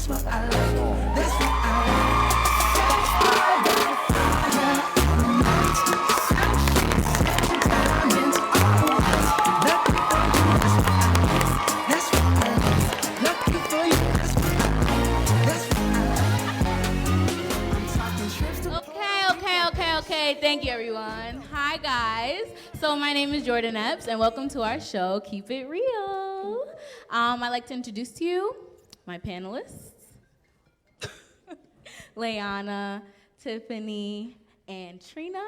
That's what I like. That's what I like. Okay, thank you everyone. Hi guys. So my name is Jordan Epps and welcome to our show, Keep It Real. I'd like to introduce to you my panelists, Leanna, Tiffany, and Trina,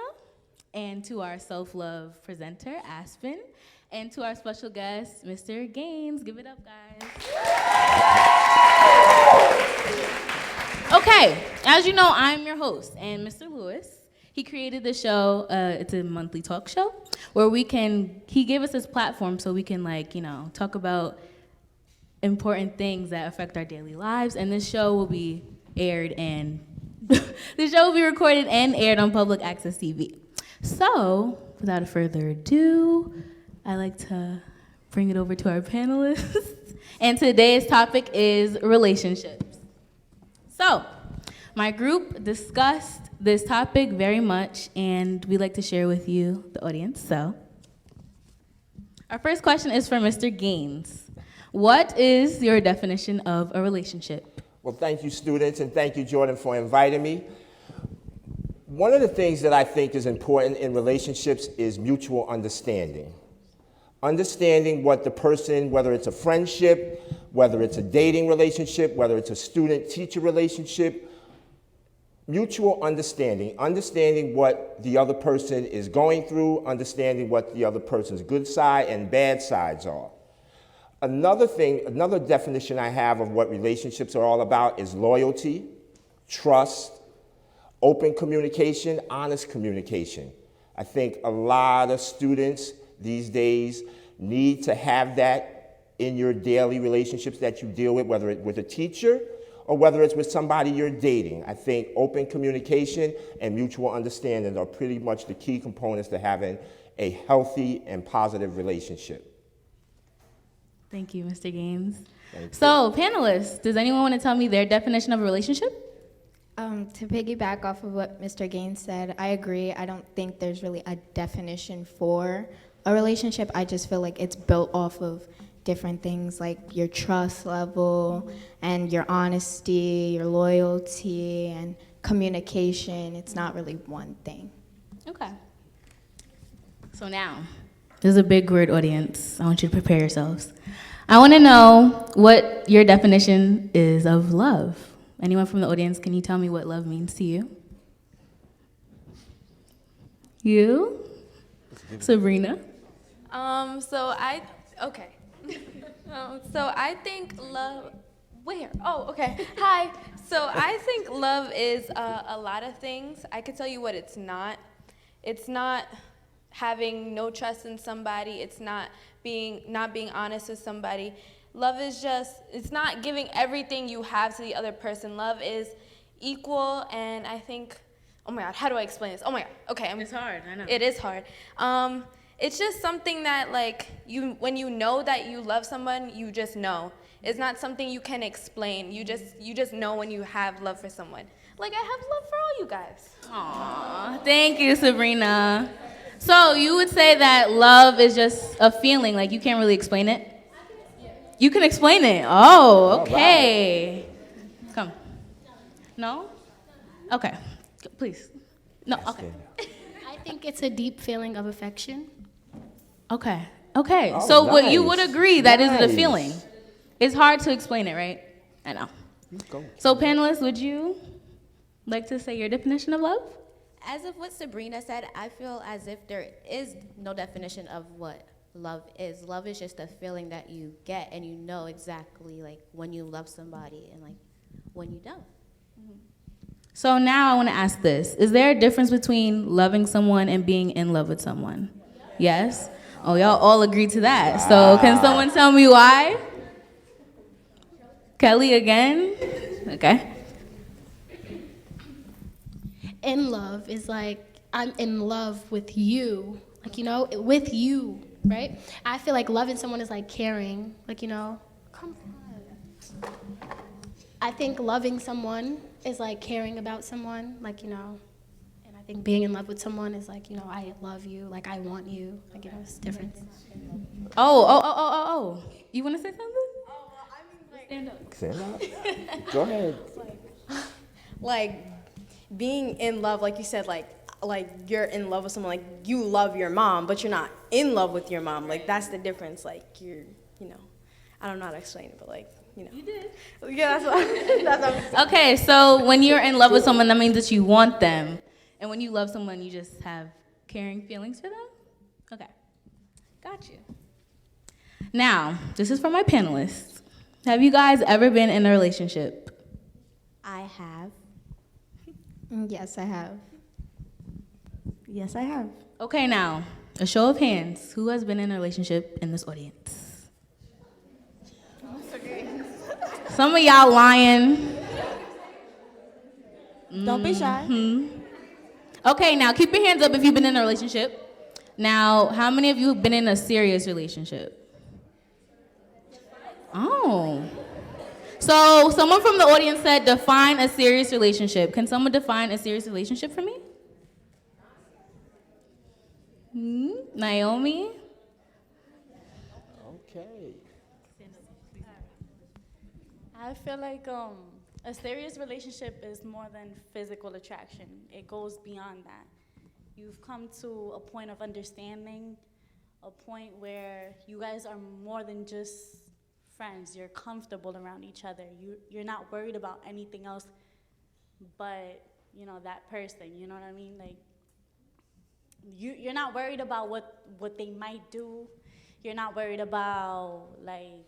and to our self-love presenter, Aspen, and to our special guest, Mr. Gaines. Give it up, guys. Okay, as you know, I'm your host, and Mr. Lewis, he created the show. It's a monthly talk show where he gave us this platform so we can talk about important things that affect our daily lives. And this show will be aired and the show will be recorded and aired on public access TV. So without further ado, I'd like to bring it over to our panelists. And today's topic is relationships. So my group discussed this topic very much, and we'd like to share with you, the audience. So, our first question is for Mr. Gaines. What is your definition of a relationship? Well, thank you, students, and thank you, Jordan, for inviting me. One of the things that I think is important in relationships is mutual understanding. Understanding what the person, whether it's a friendship, whether it's a dating relationship, whether it's a student-teacher relationship, mutual understanding, understanding what the other person is going through, understanding what the other person's good side and bad sides are. Another definition I have of what relationships are all about is loyalty, trust, open communication, honest communication. I think a lot of students these days need to have that in your daily relationships that you deal with, whether it's with a teacher or whether it's with somebody you're dating. I think open communication and mutual understanding are pretty much the key components to having a healthy and positive relationship. Thank you, Mr. Gaines. So, panelists, does anyone want to tell me their definition of a relationship? To piggyback off of what Mr. Gaines said, I agree. I don't think there's really a definition for a relationship. I just feel like it's built off of different things like your trust level and your honesty, your loyalty, and communication. It's not really one thing. Okay. So now, this is a big word audience. I want you to prepare yourselves. I want to know what your definition is of love. Anyone from the audience, can you tell me what love means to you? You? Sabrina? So I think love, where? Oh, okay. Hi. So I think love is a lot of things. I could tell you what it's not. It's not having no trust in somebody. It's not being honest with somebody. Love is just, it's not giving everything you have to the other person. Love is equal, and I think, oh my God, how do I explain this? Oh my God, okay. It's hard, I know. It is hard. It's just something that when you know that you love someone, you just know. It's not something you can explain. You just know when you have love for someone. Like I have love for all you guys. Aw, thank you, Sabrina. So you would say that love is just a feeling, like you can't really explain it? You can explain it. Oh, okay. Come. No? Okay. Please. No, okay. I think it's a deep feeling of affection. Okay. Okay. Oh, So what nice. you would agree that is the Nice. feeling. It's hard to explain it, right? I know. Go. So panelists, would you like to say your definition of love? As of what Sabrina said, I feel as if there is no definition of what love is. Love is just a feeling that you get, and you know exactly like when you love somebody and like when you don't. So now I want to ask this. Is there a difference between loving someone and being in love with someone? Yes? Oh, y'all all agree to that. So can someone tell me why? Kelly again? Okay. In love is like, I'm in love with you. Like, you know, with you, right? I feel like loving someone is like caring. Like, you know, come on. I think loving someone is like caring about someone, like, you know, and I think being in love with someone is like, you know, I love you, like I want you, like, you know, it's different. Oh. You want to say something? Oh, well, I mean, like, Stand up. Go ahead. like being in love, like you said, like you're in love with someone, like you love your mom, but you're not in love with your mom. Like that's the difference. Like you're, you know, I don't know how to explain it, but like, you know. You did. Yeah, that's what. Okay, so when you're in love with someone, that means that you want them. And when you love someone, you just have caring feelings for them? Okay, got you. Now, this is for my panelists. Have you guys ever been in a relationship? I have. Yes, I have. Yes, I have. Okay, now, a show of hands. Who has been in a relationship in this audience? Some of y'all lying. Don't be shy. Okay, now keep your hands up if you've been in a relationship. Now, how many of you have been in a serious relationship? Oh. So, someone from the audience said define a serious relationship. Can someone define a serious relationship for me? Naomi? Okay. I feel like a serious relationship is more than physical attraction. It goes beyond that. You've come to a point of understanding, a point where you guys are more than just friends. You're comfortable around each other. You're not worried about anything else but, you know, that person. You know what I mean? Like, you're not worried about what they might do. You're not worried about, like,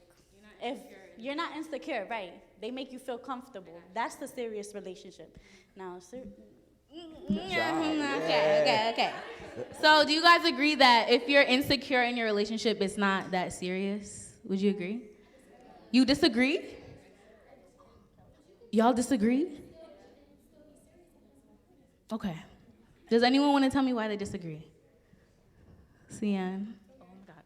if you're not insecure, right? They make you feel comfortable. That's the serious relationship. Now, Okay. So, do you guys agree that if you're insecure in your relationship, it's not that serious? Would you agree? You disagree? Y'all disagree? Okay. Does anyone want to tell me why they disagree? Sian. Oh my God.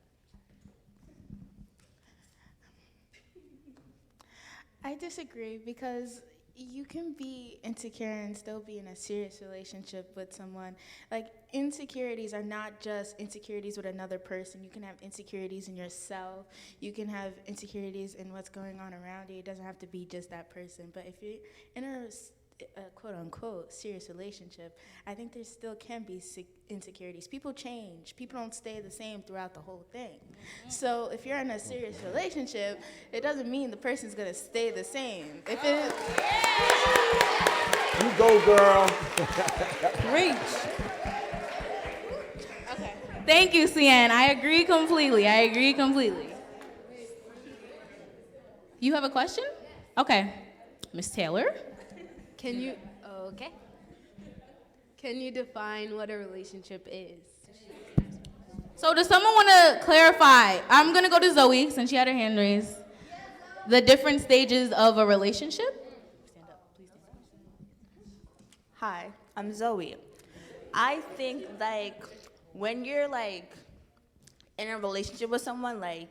I disagree because you can be insecure and still be in a serious relationship with someone. Like, insecurities are not just insecurities with another person. You can have insecurities in yourself. You can have insecurities in what's going on around you. It doesn't have to be just that person. But if you're in a quote-unquote serious relationship, I think there still can be insecurities. People change. People don't stay the same throughout the whole thing. So if you're in a serious relationship, it doesn't mean the person's going to stay the same. If it, You go, girl. Okay. Thank you, Sian. I agree completely. You have a question? Okay. Miss Taylor? Can you define what a relationship is? So does someone want to clarify? I'm going to go to Zoe, since she had her hand raised. The different stages of a relationship? Stand up, please stand up. Hi, I'm Zoe. I think, like, when you're, like, in a relationship with someone, like,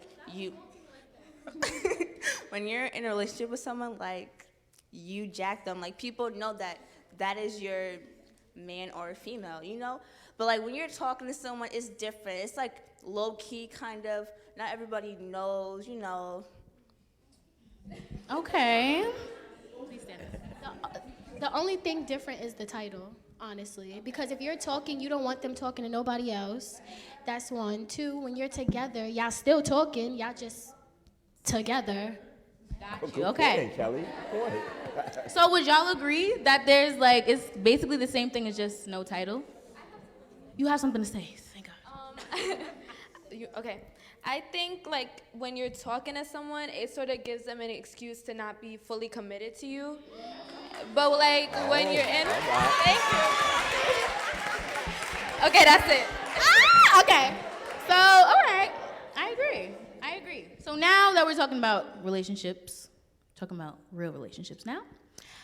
when you're in a relationship with someone, like, you jack them. Like, people know that is your man or female, you know? But, like, when you're talking to someone, it's different. It's, like, low-key, kind of. Not everybody knows, you know. Okay. The only thing different is the title, honestly. Because if you're talking, you don't want them talking to nobody else. That's one. Two, when you're together, y'all still talking. Y'all just together. Good Okay. point, Kelly. Good point. So would y'all agree that there's like, it's basically the same thing as just no title? You have something to say, thank God. Okay. I think like when you're talking to someone, it sort of gives them an excuse to not be fully committed to you. But like when you're in, thank you. Okay, that's it. Okay. So, all right. I agree. So now that we're talking about relationships, talking about real relationships now,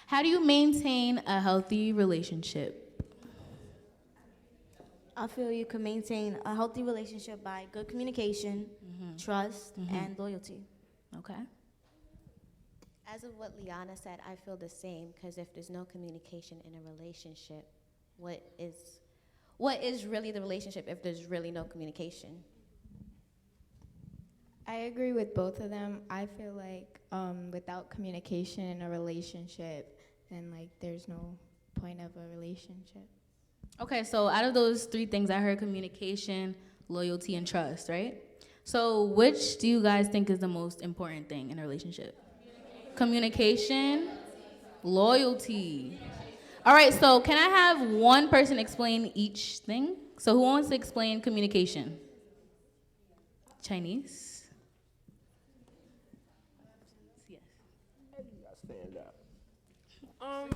how do you maintain a healthy relationship? I feel you can maintain a healthy relationship by good communication, trust, and loyalty. Okay. As of what Liana said, I feel the same because if there's no communication in a relationship, what is really the relationship if there's really no communication? I agree with both of them. I feel like without communication in a relationship, then like there's no point of a relationship. Okay, so out of those three things, I heard communication, loyalty, and trust, right? So which do you guys think is the most important thing in a relationship? Communication, loyalty. All right, so can I have one person explain each thing? So who wants to explain communication? Chinese? Yes. Stand up.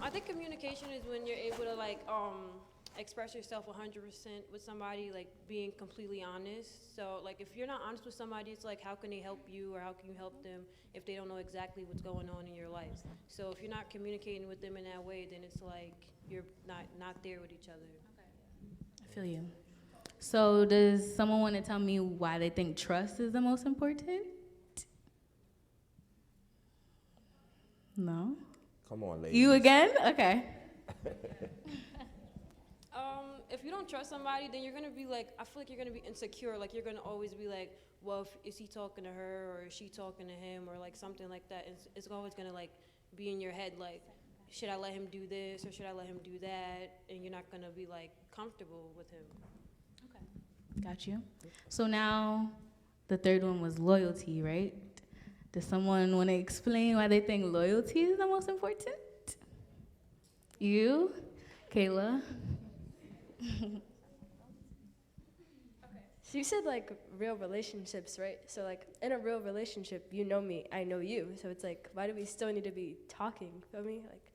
I think communication is when you're able to express yourself 100% with somebody, like being completely honest. So like if you're not honest with somebody, it's like how can they help you or how can you help them if they don't know exactly what's going on in your life? So if you're not communicating with them in that way, then it's like you're not there with each other. I feel you. So does someone want to tell me why they think trust is the most important? No? Come on, ladies. You again? Okay. If you don't trust somebody, then you're gonna be like, I feel like you're gonna be insecure. Like you're gonna always be like, well, is he talking to her or is she talking to him or like something like that. It's always gonna like be in your head like, should I let him do this or should I let him do that? And you're not gonna be like comfortable with him. Okay. Got you. So now the third one was loyalty, right? Does someone want to explain why they think loyalty is the most important? You? Kayla? So you said like real relationships, right? So like in a real relationship, you know me, I know you. So it's like, why do we still need to be talking? Feel me? Like,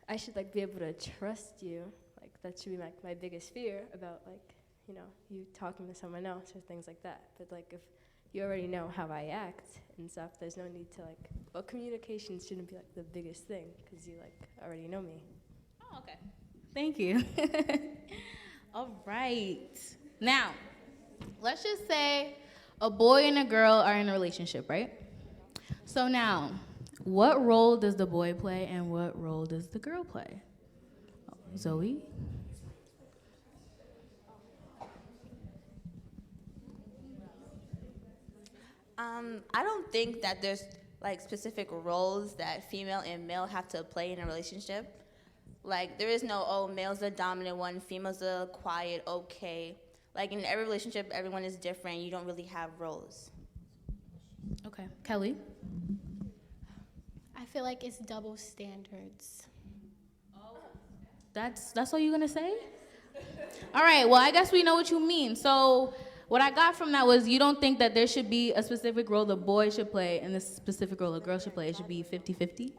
I should like be able to trust you. Like that should be like my biggest fear about like, you know, you talking to someone else or things like that. But like if you already know how I act and stuff, there's no need to like, well, communication shouldn't be like the biggest thing because you like already know me. Oh, okay. Thank you. All right. Now, let's just say a boy and a girl are in a relationship, right? So now, what role does the boy play and what role does the girl play? Zoe? I don't think that there's like specific roles that female and male have to play in a relationship. Like there is no, oh, male's the dominant one, female's the quiet, okay. Like in every relationship, everyone is different. You don't really have roles. Okay. Kelly? I feel like it's double standards. That's all you're gonna say? All right, well, I guess we know what you mean. So what I got from that was you don't think that there should be a specific role the boy should play and this specific role the girl should play. It should be 50-50.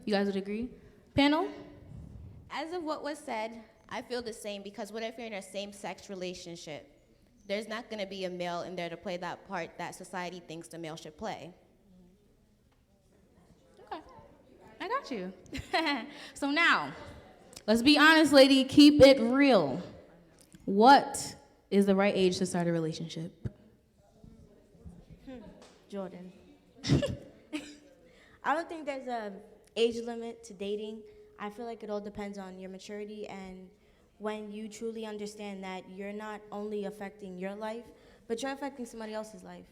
You guys would agree? Panel? As of what was said, I feel the same because what if you're in a same-sex relationship? There's not going to be a male in there to play that part that society thinks the male should play. Okay, I got you. So now, let's be honest, lady, keep it real. What is the right age to start a relationship? Jordan. I don't think there's a age limit to dating. I feel like it all depends on your maturity and when you truly understand that you're not only affecting your life, but you're affecting somebody else's life.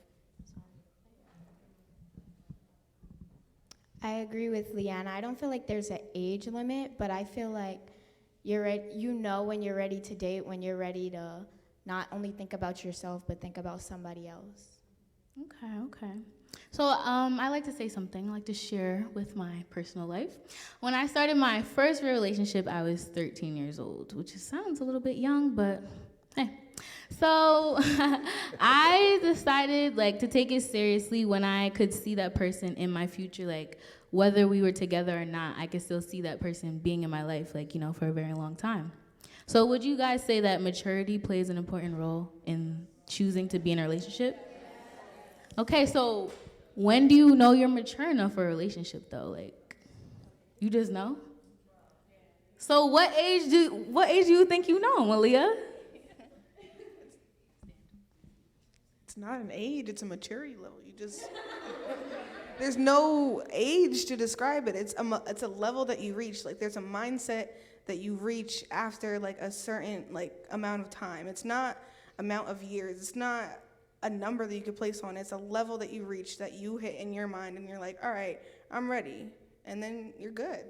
I agree with Leanna. I don't feel like there's an age limit, but I feel like you know when you're ready to date, when you're ready to not only think about yourself, but think about somebody else. Okay. So I like to say something. I like to share with my personal life. When I started my first real relationship, I was 13 years old, which sounds a little bit young, but hey. So I decided to take it seriously when I could see that person in my future, whether we were together or not, I could still see that person being in my life, for a very long time. So would you guys say that maturity plays an important role in choosing to be in a relationship? Okay, so when do you know you're mature enough for a relationship, though? You just know? So what age do you think you know, Malia? It's not an age, it's a maturity level. You just There's no age to describe it. It's a level that you reach. Like there's a mindset that you reach after like a certain like amount of time. It's not amount of years. It's not a number that you could place on. It's a level that you reach that you hit in your mind, and you're like, all right, I'm ready, and then you're good.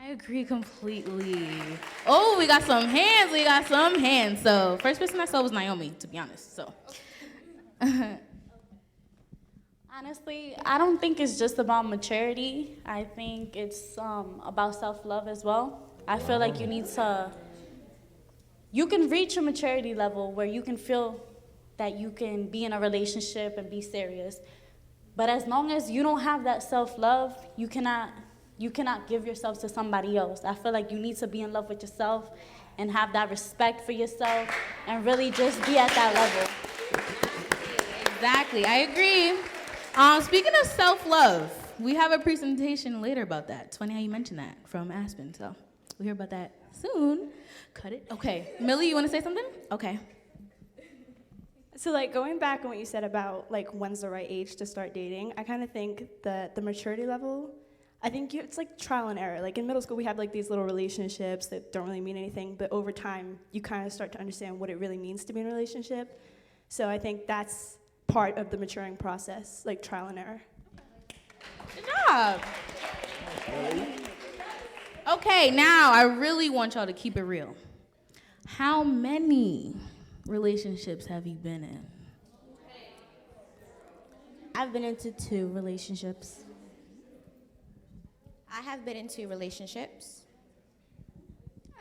I agree completely. Oh, we got some hands. We got some hands. So first person I saw was Naomi, to be honest. So. Honestly, I don't think it's just about maturity. I think it's about self-love as well. I feel like you can reach a maturity level where you can feel that you can be in a relationship and be serious. But as long as you don't have that self-love, you cannot give yourself to somebody else. I feel like you need to be in love with yourself and have that respect for yourself and really just be at that level. Exactly, I agree. Speaking of self-love, we have a presentation later about that. It's funny how you mentioned that from Aspen, so we'll hear about that soon. Cut it. Okay, Millie, you want to say something? Okay. So like going back on what you said about like when's the right age to start dating, I kind of think that the maturity level, I think it's like trial and error. Like in middle school we have like these little relationships that don't really mean anything, but over time you kind of start to understand what it really means to be in a relationship. So I think that's part of the maturing process, like trial and error. Good job. Okay, now I really want y'all to keep it real. How many relationships have you been in? I've been into 2 relationships. I have been in 2 relationships.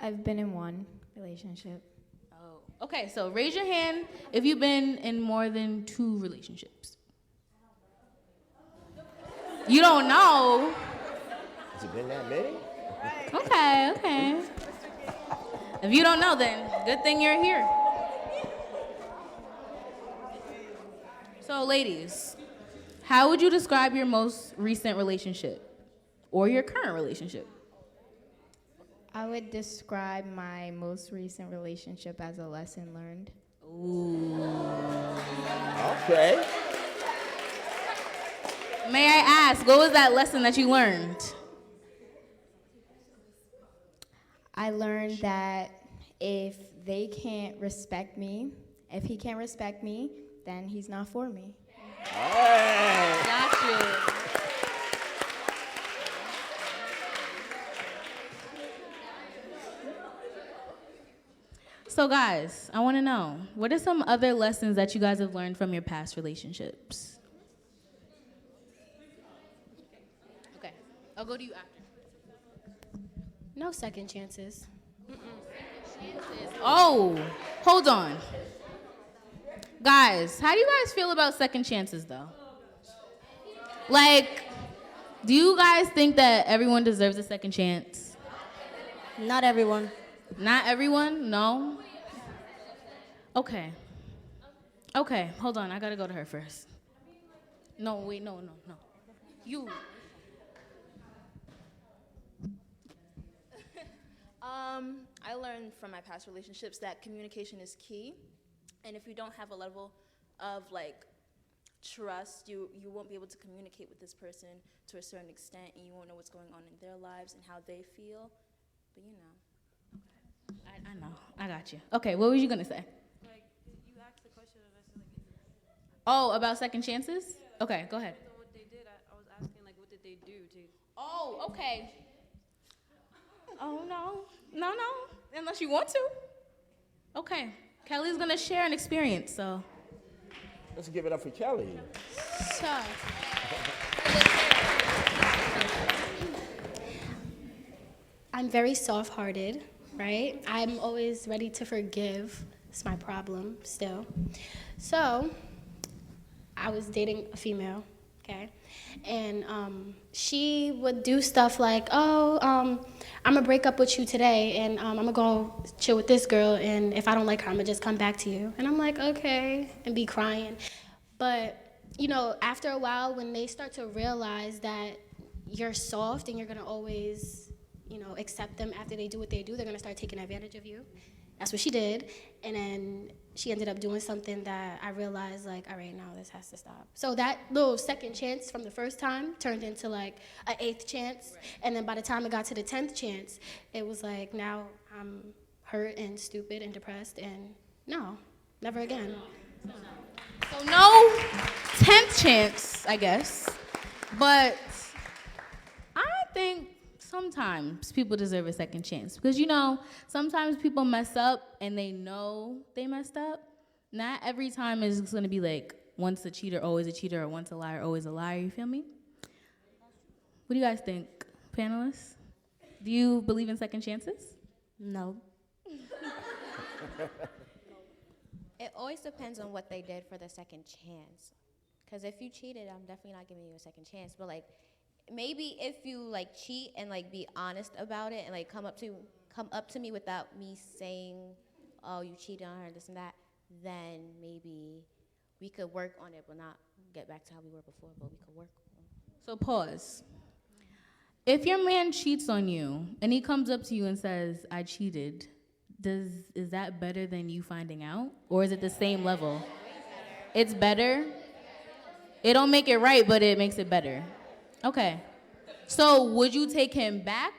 I've been in 1 relationship. Okay, so raise your hand if you've been in more than 2 relationships. You don't know. Has it been that many? Okay. If you don't know, then good thing you're here. So, ladies, how would you describe your most recent relationship or your current relationship? I would describe my most recent relationship as a lesson learned. Ooh. Okay. May I ask, what was that lesson that you learned? I learned that if they can't respect me, if he can't respect me, then he's not for me. Hey. Got you. So guys, I want to know, what are some other lessons that you guys have learned from your past relationships? Okay, I'll go to you after. No second chances. Oh, hold on. Guys, how do you guys feel about second chances though? Like, do you guys think that everyone deserves a second chance? Not everyone. Not everyone? No? Okay. Okay, hold on. I gotta go to her first. No, wait, no. You. I learned from my past relationships that communication is key. And if you don't have a level of like trust, you won't be able to communicate with this person to a certain extent, and you won't know what's going on in their lives and how they feel. But you know. I know. I got you. Okay, what were you gonna say? Like, you asked the question and I said, like, Oh, about second chances? Okay, go ahead. what they did, I was asking, like, what did they do to... Oh, okay. Oh, no. No. Unless you want to. Okay. Kelly's gonna share an experience, so. Let's give it up for Kelly. So, I'm very soft-hearted, right? I'm always ready to forgive. It's my problem still. So, I was dating a female, okay? And she would do stuff like, I'm gonna break up with you today, and I'm gonna go chill with this girl, and if I don't like her, I'm gonna just come back to you. And I'm like, okay, and be crying. But, you know, after a while, when they start to realize that you're soft and you're gonna always, you know, accept them after they do what they do, they're gonna start taking advantage of you. That's what she did. And then she ended up doing something that I realized, like, all right, now this has to stop. So that little second chance from the first time turned into like an 8th chance. And then by the time it got to the 10th chance, it was like, now I'm hurt and stupid and depressed, and no, never again. So no 10th chance, I guess. But I think sometimes people deserve a second chance. Because, you know, sometimes people mess up and they know they messed up. Not every time is going to be like, once a cheater, always a cheater, or once a liar, always a liar. You feel me? What do you guys think, panelists? Do you believe in second chances? No. It always depends on what they did for the second chance. Because if you cheated, I'm definitely not giving you a second chance. But, like, maybe if you, like, cheat and, like, be honest about it and, like, come up to me without me saying, oh, you cheated on her, this and that, then maybe we could work on it, but not get back to how we were before, but we could work on it. So pause. If your man cheats on you and he comes up to you and says, I cheated, is that better than you finding out? Or is it the same level? It's better? It don't make it right, but it makes it better. Okay. So would you take him back?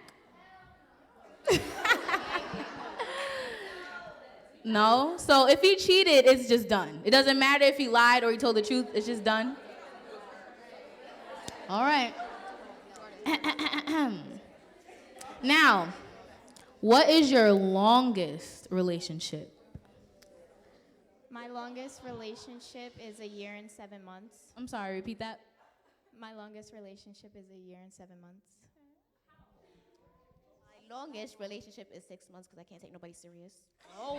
No? So if he cheated, it's just done. It doesn't matter if he lied or he told the truth, it's just done? All right. Now, what is your longest relationship? My longest relationship is 1 year and 7 months. I'm sorry, repeat that. My longest relationship is 1 year and 7 months. My longest relationship is 6 months because I can't take nobody serious. Oh.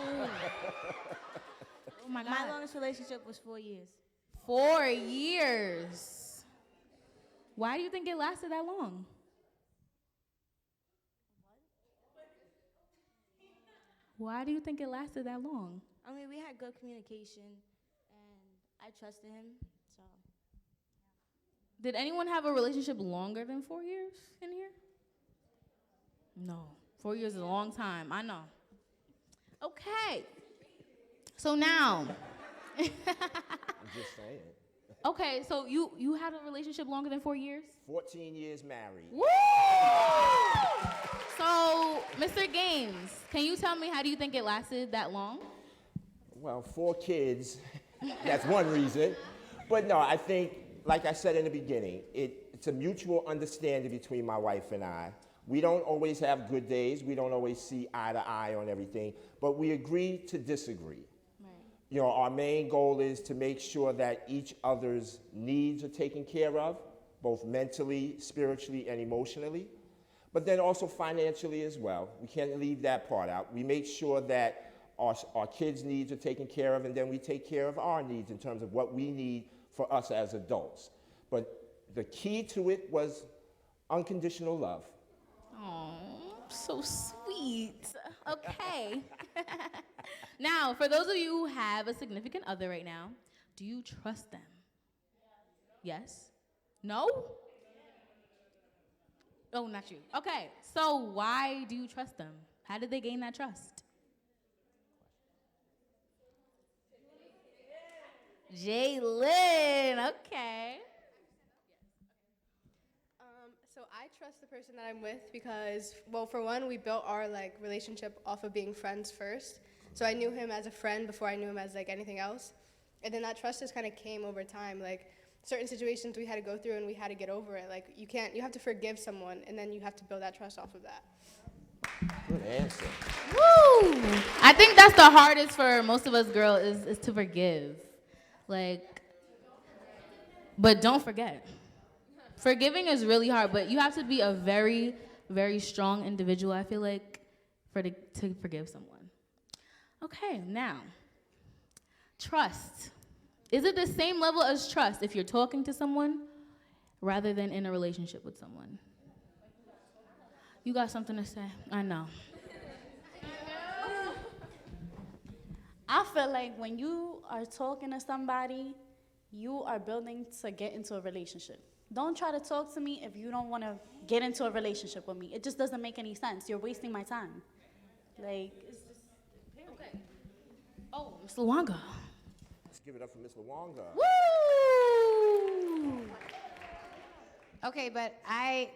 Oh my God. My longest relationship was 4 years. 4 years. Why do you think it lasted that long? Why do you think it lasted that long? I mean, we had good communication, and I trusted him, so. Did anyone have a relationship longer than 4 years in here? No. 4 years is a long time. I know. Okay. So now. I'm just saying. Okay, so you had a relationship longer than 4 years? 14 years married. Woo! So, Mr. Gaines, can you tell me how do you think it lasted that long? Well, 4 kids, that's one reason. But no, I think, like I said in the beginning, it's a mutual understanding between my wife and I. We don't always have good days. We don't always see eye to eye on everything, but we agree to disagree. You know, our main goal is to make sure that each other's needs are taken care of, both mentally, spiritually, and emotionally, but then also financially as well. We can't leave that part out. We make sure that our kids' needs are taken care of, and then we take care of our needs in terms of what we need for us as adults. But the key to it was unconditional love. Oh, so sweet. Okay. Now, for those of you who have a significant other right now, do you trust them? Yes? No? Oh, not you. Okay, so why do you trust them? How did they gain that trust? Jaylyn, okay. So I trust the person that I'm with because, well, for one, we built our relationship off of being friends first. So I knew him as a friend before I knew him as anything else. And then that trust just kind of came over time. Certain situations we had to go through and we had to get over it. You have to forgive someone and then you have to build that trust off of that. Good answer. Woo! I think that's the hardest for most of us girls is to forgive. But don't forget. Forgiving is really hard, but you have to be a very, very strong individual, I feel like, to forgive someone. Okay, now, trust. Is it the same level as trust if you're talking to someone rather than in a relationship with someone? You got something to say? I know. I feel like when you are talking to somebody, you are building to get into a relationship. Don't try to talk to me if you don't want to get into a relationship with me. It just doesn't make any sense. You're wasting my time. It's just, Oh, Ms. Luanga. Let's give it up for Ms. Luanga. Woo! Okay, but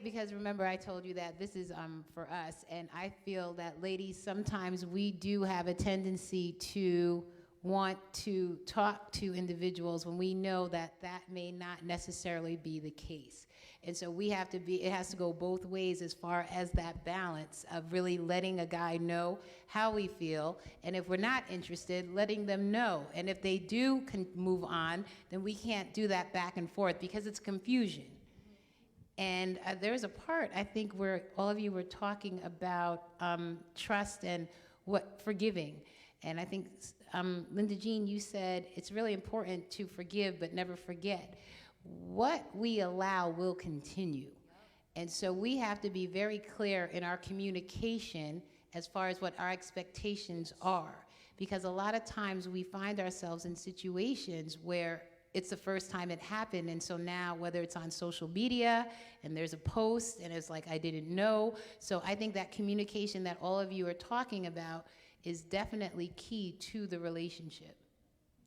because remember I told you that this is for us, and I feel that ladies, sometimes we do have a tendency to want to talk to individuals when we know that that may not necessarily be the case. And so it has to go both ways as far as that balance of really letting a guy know how we feel, and if we're not interested, letting them know. And if they do move on, then we can't do that back and forth because it's confusion. And there's a part, I think, where all of you were talking about trust and forgiving. And I think, Linda Jean, you said it's really important to forgive but never forget. What we allow will continue. And so we have to be very clear in our communication as far as what our expectations are. Because a lot of times we find ourselves in situations where it's the first time it happened, and so now whether it's on social media and there's a post and it's like I didn't know. So I think that communication that all of you are talking about is definitely key to the relationship.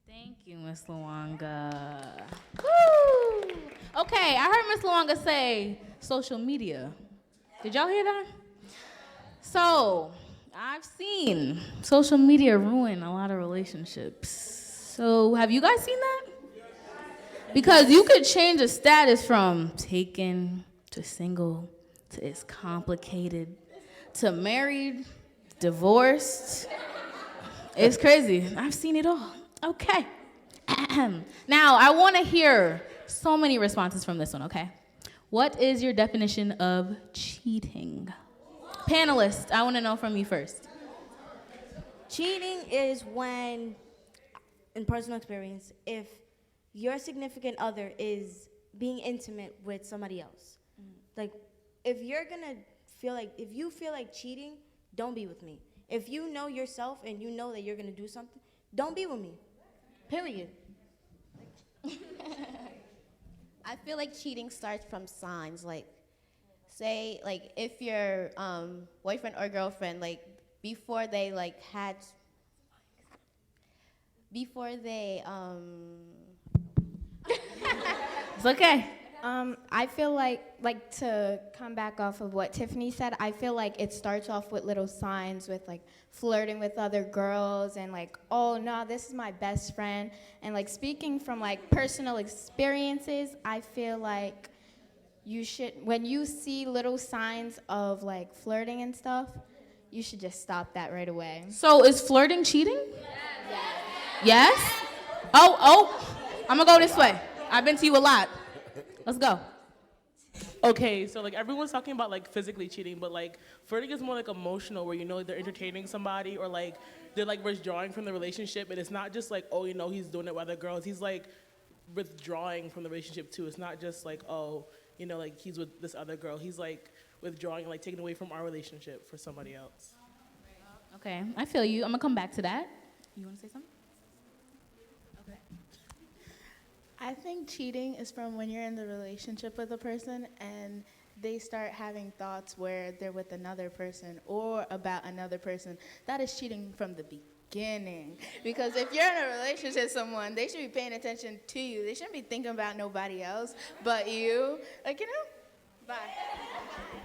Thank you, Ms. Luanga. Woo! Okay, I heard Ms. Luanga say social media. Did y'all hear that? So I've seen social media ruin a lot of relationships. So have you guys seen that? Because you could change a status from taken to single to it's complicated to married, divorced. It's crazy. I've seen it all. Okay. Now, I want to hear so many responses from this one, okay? What is your definition of cheating? Panelists, I want to know from you first. Cheating is when, in personal experience, if your significant other is being intimate with somebody else. Like, if you feel like cheating, don't be with me. If you know yourself and you know that you're gonna do something, don't be with me. Period. I feel like cheating starts from signs. Like, say, like, if your boyfriend or girlfriend, like, before they It's okay. I feel like to come back off of what Tiffany said, I feel like it starts off with little signs with like flirting with other girls and like, oh no, this is my best friend. And like speaking from like personal experiences, I feel like you should, when you see little signs of like flirting and stuff, you should just stop that right away. So is flirting cheating? Yes? Oh, I'm gonna go this way. I've been to you a lot. Let's go. Okay, so like everyone's talking about like physically cheating, but like flirting is more like emotional, where you know like, they're entertaining somebody or like they're like withdrawing from the relationship, and it's not just like, oh, you know, he's doing it with other girls. He's like withdrawing from the relationship too. It's not just like, oh, you know, like he's with this other girl. He's like withdrawing, like taking away from our relationship for somebody else. Okay, I feel you. I'm gonna come back to that. You wanna say something? I think cheating is from when you're in the relationship with a person and they start having thoughts where they're with another person or about another person. That is cheating from the beginning. Because if you're in a relationship with someone, they should be paying attention to you. They shouldn't be thinking about nobody else but you. Like, you know? Bye.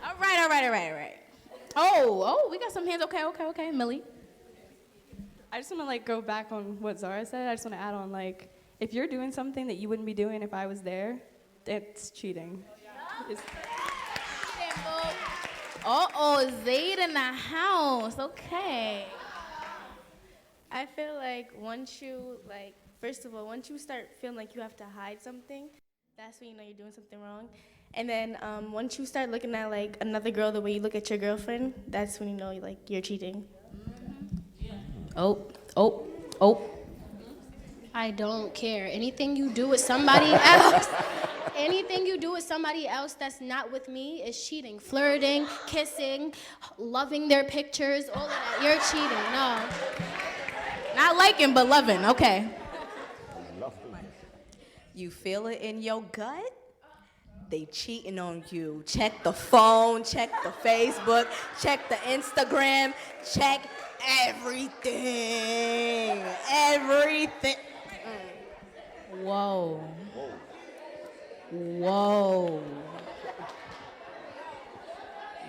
All right. Oh, we got some hands. Okay. Millie. I just want to like go back on what Zara said. I just want to add on like, if you're doing something that you wouldn't be doing if I was there, that's cheating. Zayd in the house. Okay. I feel like once you, first of all, once you start feeling like you have to hide something, that's when you know you're doing something wrong. And then once you start looking at, like, another girl the way you look at your girlfriend, that's when you know, like, you're cheating. Oh. I don't care. Anything you do with somebody else, that's not with me is cheating. Flirting, kissing, loving their pictures, all of that. You're cheating. No. Not liking, but loving. Okay. You feel it in your gut, they cheating on you. Check the phone, check the Facebook, check the Instagram, check everything. Everything. Whoa. Whoa.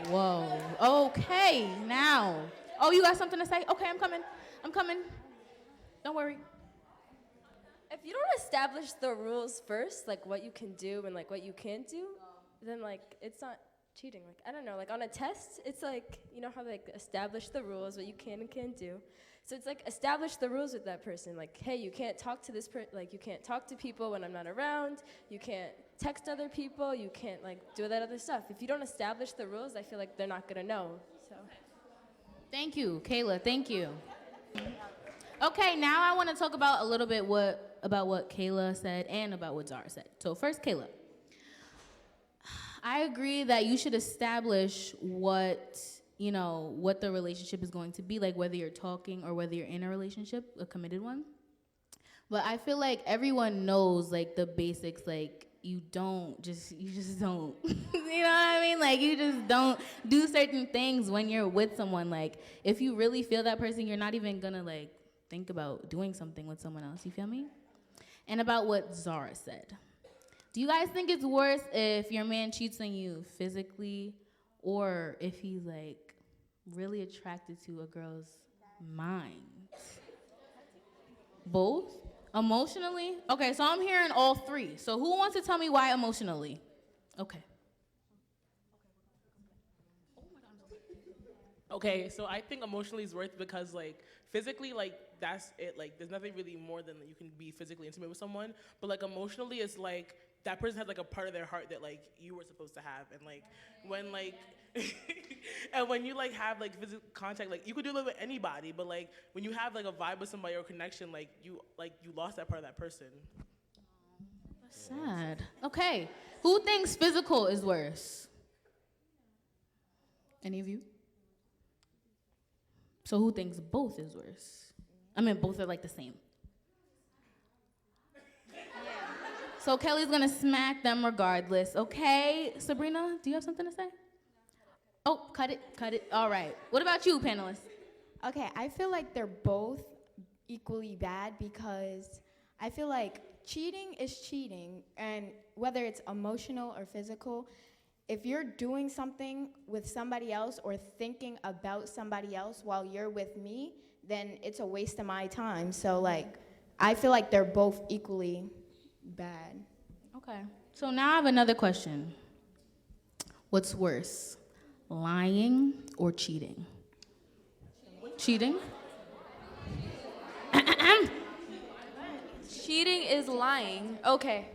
Whoa. Okay, now. Oh, you got something to say? Okay, I'm coming. I'm coming. Don't worry. If you don't establish the rules first, like what you can do and like what you can't do, then like it's not cheating. Like I don't know, like on a test, it's like you know how they like establish the rules, what you can and can't do. So it's like establish the rules with that person. Like, hey, you can't talk to this like you can't talk to people when I'm not around. You can't text other people. You can't like do that other stuff. If you don't establish the rules, I feel like they're not gonna know. So. Thank you, Kayla. Thank you. Okay, now I want to talk about a little bit about what Kayla said and about what Zara said. So first, Kayla. I agree that you should establish what the relationship is going to be, like whether you're talking or whether you're in a relationship, a committed one. But I feel like everyone knows like the basics, like you just don't, you know what I mean? Like you just don't do certain things when you're with someone. Like if you really feel that person, you're not even gonna like think about doing something with someone else, you feel me? And about what Zara said. Do you guys think it's worse if your man cheats on you physically or if he's like really attracted to a girl's mind? Both? Emotionally? Okay, so I'm hearing all three. So who wants to tell me why emotionally? Okay. Okay, so I think emotionally is worth because like physically, like that's it. Like there's nothing really more than you can be physically intimate with someone. But like emotionally, it's like that person has like a part of their heart that like you were supposed to have, and like when like and when you like have like physical contact, like you could do it with anybody, but like when you have like a vibe with somebody or connection, like you lost that part of that person. That's sad. Okay, who thinks physical is worse? Any of you? So who thinks both is worse? I mean, both are like the same. So Kelly's gonna smack them regardless, okay? Sabrina, do you have something to say? Oh, cut it. All right. What about you, panelists? Okay, I feel like they're both equally bad because I feel like cheating is cheating, and whether it's emotional or physical, if you're doing something with somebody else or thinking about somebody else while you're with me, then it's a waste of my time. So like, I feel like they're both equally bad. Okay. So now I have another question. What's worse, lying or cheating? Cheating? Cheating is lying. Okay.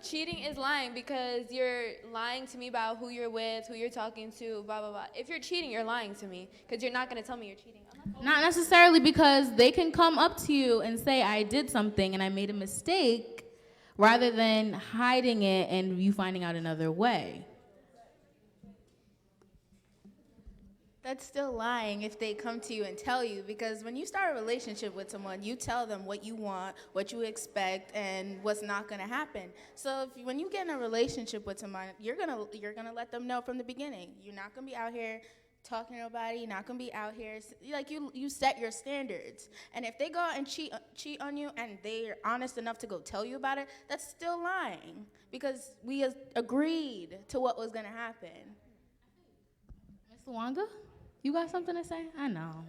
Cheating is lying because you're lying to me about who you're with, who you're talking to, blah, blah, blah. If you're cheating, you're lying to me because you're not going to tell me you're cheating. Not necessarily, because they can come up to you and say, I did something and I made a mistake, rather than hiding it and you finding out another way. That's still lying if they come to you and tell you, because when you start a relationship with someone, you tell them what you want, what you expect, and what's not going to happen. So when you get in a relationship with someone, you're gonna let them know from the beginning. You're not going to be out here talking to nobody. You're not going to be out here like you set your standards. And if they go out and cheat on you and they're honest enough to go tell you about it, that's still lying because we agreed to what was going to happen. Ms. Luanga? You got something to say? I know.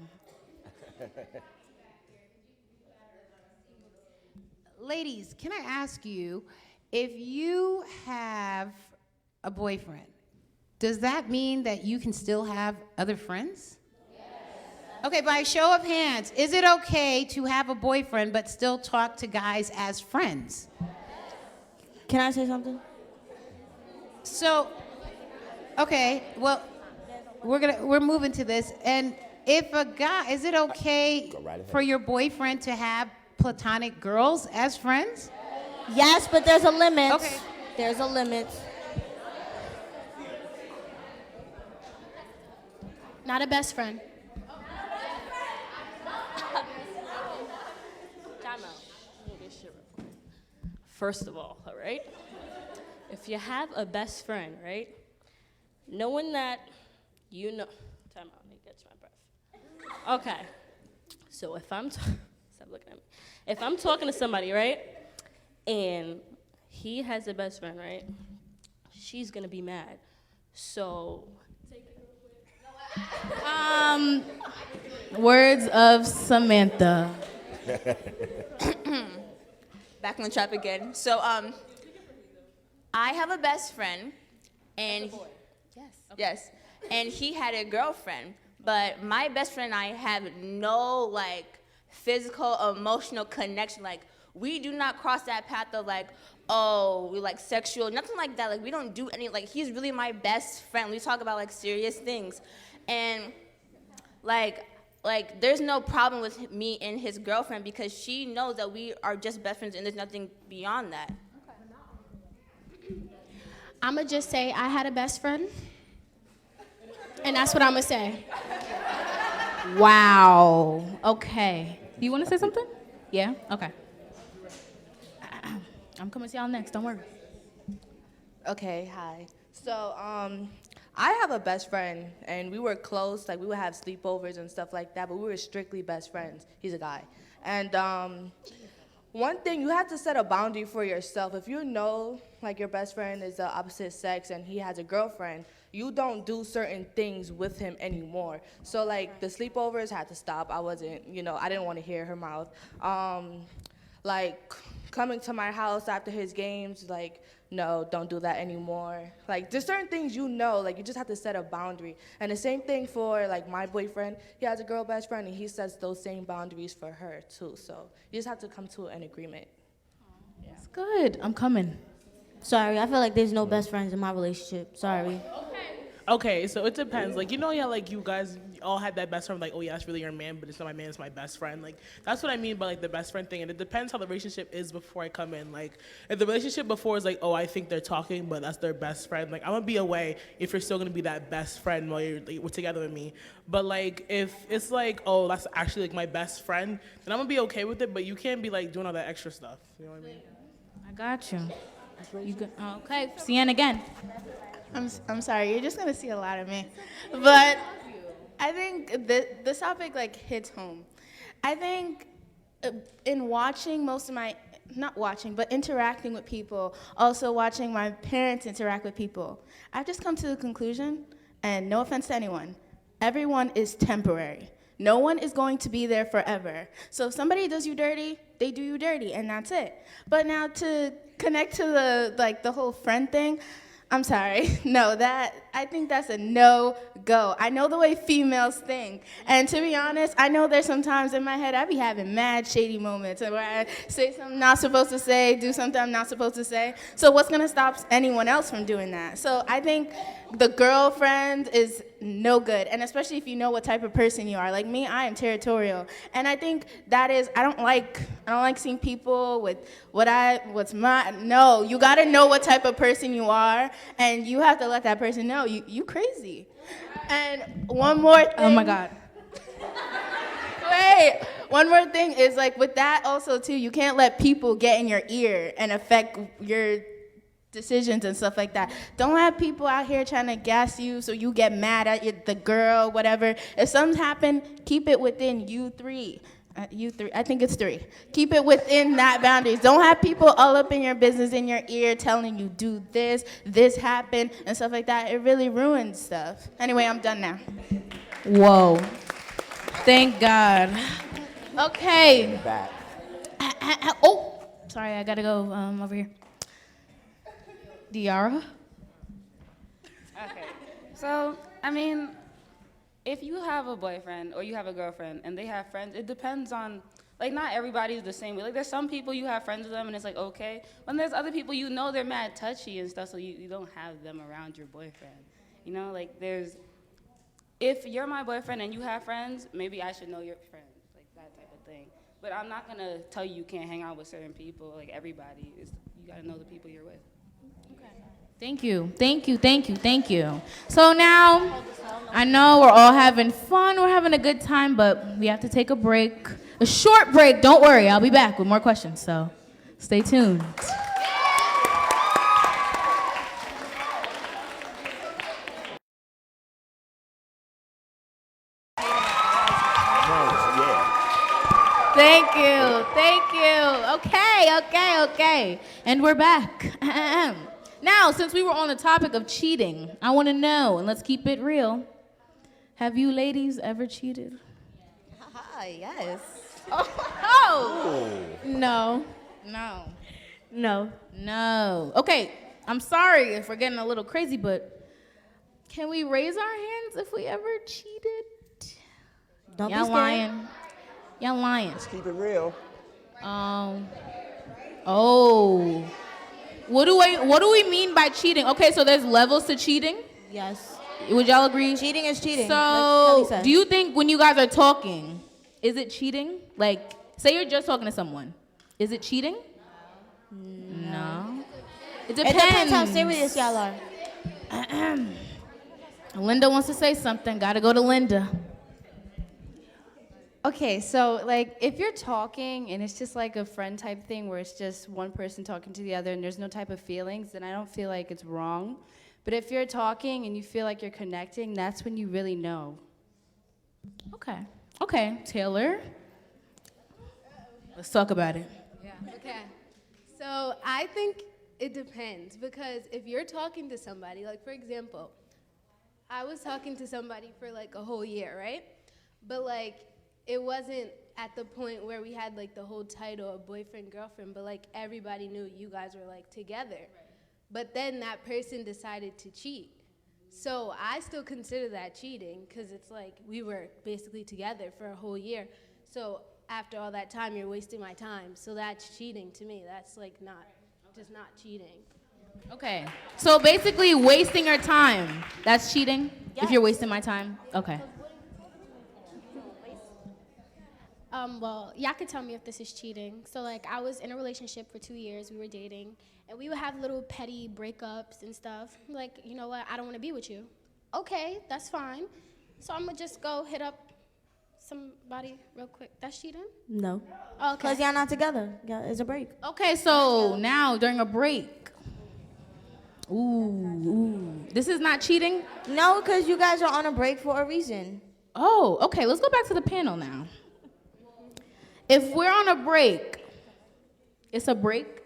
Ladies, can I ask you, if you have a boyfriend, does that mean that you can still have other friends? Yes. Okay, by show of hands, is it okay to have a boyfriend but still talk to guys as friends? Can I say something? So, okay, well, we're moving to this. And if a guy, is it okay for your boyfriend to have platonic girls as friends? Yes, but there's a limit. Okay. There's a limit. Not a best friend. Time out. Let me get shit real quick. First of all right? If if you have a best friend, right? Knowing that you know, time out, let me catch my breath. Okay, so if I'm, stop looking at me. If I'm talking to somebody, right, and he has a best friend, right, she's gonna be mad. So, Words of Samantha. Back on the trap again. So, I have a best friend, and yes, and he had a girlfriend. But my best friend and I have no like physical, emotional connection. Like we do not cross that path of like, oh, we like sexual, nothing like that. Like we don't do any. Like he's really my best friend. We talk about like serious things, and like there's no problem with me and his girlfriend because she knows that we are just best friends and there's nothing beyond that. I'ma just say I had a best friend, and that's what I'ma say. Wow. Okay. Do you want to say something? Yeah? Okay. I'm coming to y'all next. Don't worry. Okay, hi. So, I have a best friend, and we were close. Like, we would have sleepovers and stuff like that, but we were strictly best friends. He's a guy. And one thing, you have to set a boundary for yourself. If you know, like, your best friend is the opposite sex and he has a girlfriend, you don't do certain things with him anymore. So, like, the sleepovers had to stop. I wasn't, I didn't want to hear her mouth. Like, coming to my house after his games, like, no, don't do that anymore. Like, there's certain things like, you just have to set a boundary. And the same thing for, like, my boyfriend. He has a girl best friend, and he sets those same boundaries for her, too. So you just have to come to an agreement. It's good. I'm coming. Sorry, I feel like there's no best friends in my relationship. Sorry. Okay, so it depends. Like, yeah, like, you guys all had that best friend, like, oh, yeah, that's really your man, but it's not my man, it's my best friend. Like, that's what I mean by, like, the best friend thing. And it depends how the relationship is before I come in. Like, if the relationship before is like, oh, I think they're talking, but that's their best friend, like, I'm going to be away if you're still going to be that best friend while you're together with me. But, like, if it's like, oh, that's actually, like, my best friend, then I'm going to be okay with it, but you can't be, like, doing all that extra stuff. You know what I mean? I got you. Okay, Sienna again. I'm sorry, you're just gonna see a lot of me. But I think this topic like hits home. I think in watching interacting with people, also watching my parents interact with people, I've just come to the conclusion, and no offense to anyone, everyone is temporary. No one is going to be there forever. So if somebody does you dirty, they do you dirty, and that's it. But now to connect to the whole friend thing, I'm sorry. No, I think that's a no-go. I know the way females think. And to be honest, I know there's some times in my head I be having mad shady moments where I say something I'm not supposed to say, do something I'm not supposed to say. So what's going to stop anyone else from doing that? So I think the girlfriend is no good, and especially if you know what type of person you are. Like me, I am territorial. And I think that is, I don't like seeing people with no, you gotta know what type of person you are, and you have to let that person know you crazy. And one more thing. Oh my God. Wait, one more thing is like with that also too, you can't let people get in your ear and affect your decisions and stuff like that. Don't have people out here trying to gas you so you get mad at the girl, whatever. If something happened, keep it within you three. I think it's 3. Keep it within that boundaries. Don't have people all up in your business, in your ear, telling you do this happened, and stuff like that. It really ruins stuff. Anyway, I'm done now. Whoa. Thank God. Okay. Back. Oh, sorry, I gotta go over here. Diara? Okay. So, I mean, if you have a boyfriend or you have a girlfriend and they have friends, it depends on, like, not everybody's the same way. Like, there's some people you have friends with them and it's like, okay. But there's other people they're mad touchy and stuff, so you don't have them around your boyfriend. Like, if you're my boyfriend and you have friends, maybe I should know your friends, like that type of thing. But I'm not gonna tell you can't hang out with certain people, like everybody. You gotta know the people you're with. Thank you. So now, I know we're all having fun, we're having a good time, but we have to take a break. A short break, don't worry, I'll be back with more questions, so stay tuned. Thank you. Thank you. Okay. And we're back. Now, since we were on the topic of cheating, I want to know, and let's keep it real. Have you ladies ever cheated? Yes. Oh. No. No. Okay, I'm sorry if we're getting a little crazy, but can we raise our hands if we ever cheated? Don't be Y'all scared. lying. Y'all lying. Let's keep it real. Oh. What do we mean by cheating? Okay, so there's levels to cheating. Yes. Would y'all agree? Cheating is cheating. So, like Kelly said. do you think when you guys are talking, is it cheating? Like, say you're just talking to someone. Is it cheating? No. It It depends how serious y'all are. Linda wants to say something. Gotta go to Linda. Okay, so like if you're talking and it's just like a friend type thing where it's just one person talking to the other and there's no type of feelings, then I don't feel like it's wrong. But if you're talking and you feel like you're connecting, that's when you really know. Okay, Taylor. Let's talk about it. Okay. So I think it depends because if you're talking to somebody, like for example, I was talking to somebody for like a whole year, right? But like it wasn't at the point where we had like the whole title of boyfriend, girlfriend, but like everybody knew you guys were like together. But then that person decided to cheat. So I still consider that cheating because it's like we were basically together for a whole year. So after all that time, you're wasting my time. So that's cheating to me. That's like just not cheating. Okay. So basically, wasting your time, that's cheating? If you're wasting my time? Okay. Well, y'all could tell me if this is cheating. So like I was in a relationship for 2 years, we were dating, and we would have little petty breakups and stuff. Like, you know what, I don't want to be with you. Okay, that's fine. So I'm gonna just go hit up somebody real quick. That's cheating? No. Okay. Because y'all not together. Yeah, it's a break. Okay, so now during a break. Ooh. This is not cheating? No, because you guys are on a break for a reason. Oh, okay, let's go back to the panel now. If we're on a break, it's a break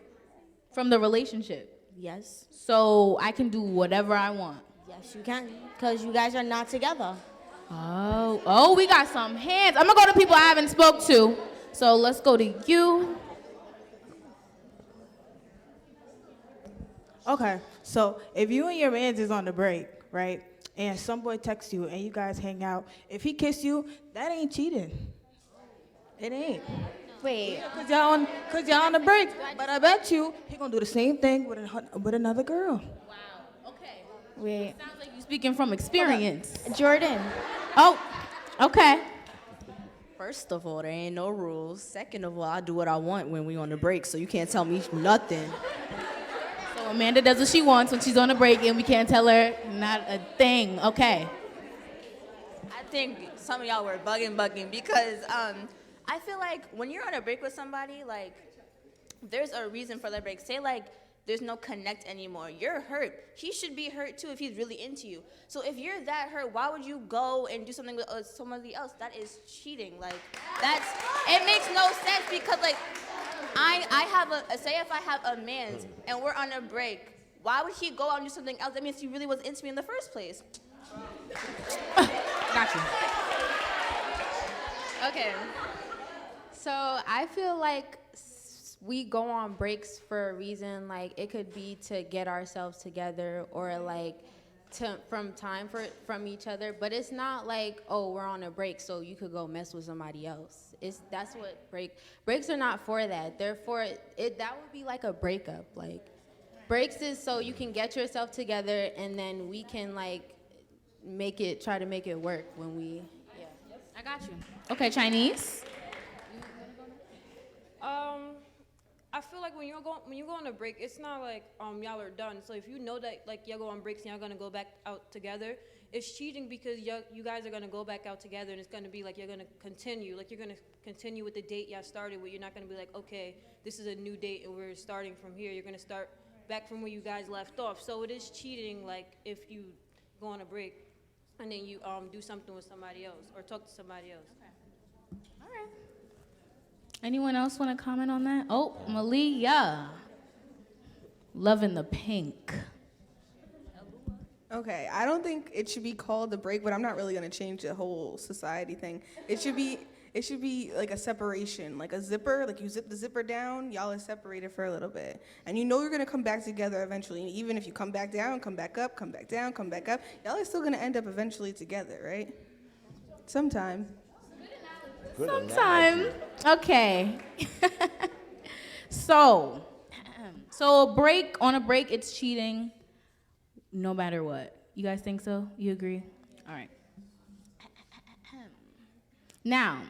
from the relationship. Yes. So I can do whatever I want. Yes, you can. Because you guys are not together. Oh, we got some hands. I'm gonna go to people I haven't spoke to. So let's go to you. Okay, so if you and your man is on the break, right, and some boy texts you and you guys hang out, if he kiss you, that ain't cheating. It ain't. Wait. Yeah, cause y'all on the break. But I bet you he gonna do the same thing with another girl. Wait. Sounds like you're speaking from experience. Jordan. Oh, okay. First of all, there ain't no rules. Second of all, I do what I want when we on the break, so you can't tell me nothing. So Amanda does what she wants when she's on a break, and we can't tell her not a thing. Okay. I think some of y'all were bugging because I feel like when you're on a break with somebody, like there's a reason for the break. Say like there's no connect anymore. You're hurt. He should be hurt too if he's really into you. So if you're that hurt, why would you go and do something with somebody else? That is cheating. Like it makes no sense because like I have say if I have a man and we're on a break, why would he go out and do something else? That means he really was into me in the first place. Got you. Okay. So I feel like we go on breaks for a reason. Like it could be to get ourselves together or like from each other. But it's not like, oh, we're on a break so you could go mess with somebody else. That's what breaks are not for that. Therefore, that would be like a breakup. Like breaks is so you can get yourself together and then we can like try to make it work when we. Yeah. I got you. Okay, Chinese. I feel like when you go on a break, it's not like y'all are done. So if you know that like y'all go on breaks and y'all gonna go back out together, it's cheating because you guys are gonna go back out together and it's gonna be like you're gonna continue with the date y'all started with. You're not gonna be like, okay, this is a new date and we're starting from here. You're gonna start back from where you guys left off. So it is cheating like if you go on a break and then you do something with somebody else or talk to somebody else. Anyone else want to comment on that? Oh, Malia. Loving the pink. Okay, I don't think it should be called a break, but I'm not really gonna change the whole society thing. It should be like a separation, like a zipper. Like you zip the zipper down, y'all are separated for a little bit, and you know you're gonna come back together eventually. And even if you come back down, come back up, come back down, come back up, y'all are still gonna end up eventually together, right? Sometime. Good Sometime. Okay. So on a break, it's cheating no matter what. You guys think so? You agree? All right. Now,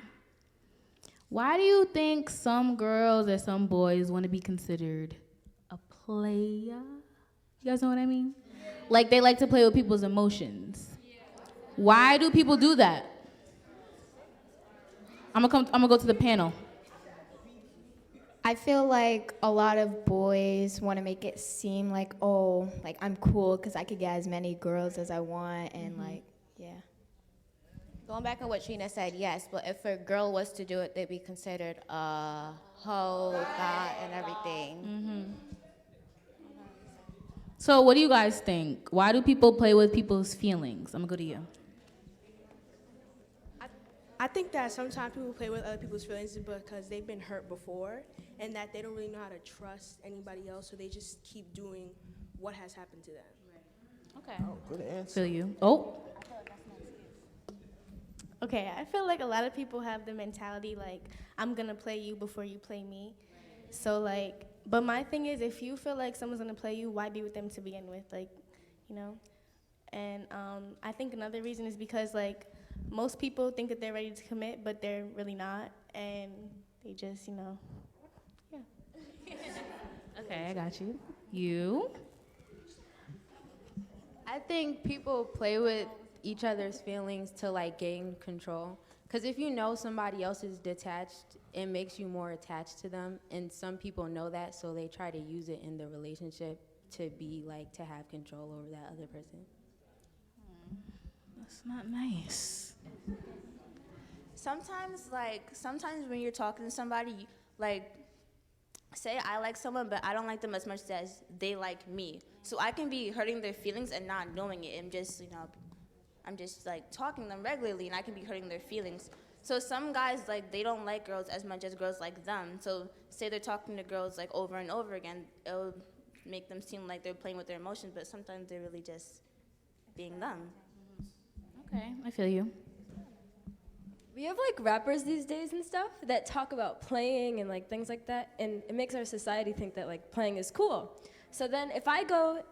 why do you think some girls or some boys want to be considered a player? You guys know what I mean? Like they like to play with people's emotions. Why do people do that? I'm gonna go to the panel. I feel like a lot of boys want to make it seem like, oh, like I'm cool because I could get as many girls as I want, and like, yeah. Going back on what Trina said, yes, but if a girl was to do it, they'd be considered a hoe, thot, and everything. So what do you guys think? Why do people play with people's feelings? I'm gonna go to you. I think that sometimes people play with other people's feelings because they've been hurt before and that they don't really know how to trust anybody else, so they just keep doing what has happened to them. Okay. Oh, good answer. Feel you. Oh. Okay, I feel like a lot of people have the mentality like, I'm gonna play you before you play me. So like, but my thing is, if you feel like someone's gonna play you, why be with them to begin with? Like, you know? And I think another reason is because like, most people think that they're ready to commit, but they're really not, and they just, yeah. Okay, I got you. You? I think people play with each other's feelings to like gain control. Because if you know somebody else is detached, it makes you more attached to them. And some people know that, so they try to use it in the relationship to be like, to have control over that other person. That's not nice. Sometimes when you're talking to somebody, like, say I like someone, but I don't like them as much as they like me. So I can be hurting their feelings and not knowing it. I'm just like talking to them regularly, and I can be hurting their feelings. So some guys, like, they don't like girls as much as girls like them. So say they're talking to girls like over and over again, it'll make them seem like they're playing with their emotions, but sometimes they're really just being them. Okay, I feel you. We have like rappers these days and stuff that talk about playing and like things like that, and it makes our society think that like playing is cool. So then if I go,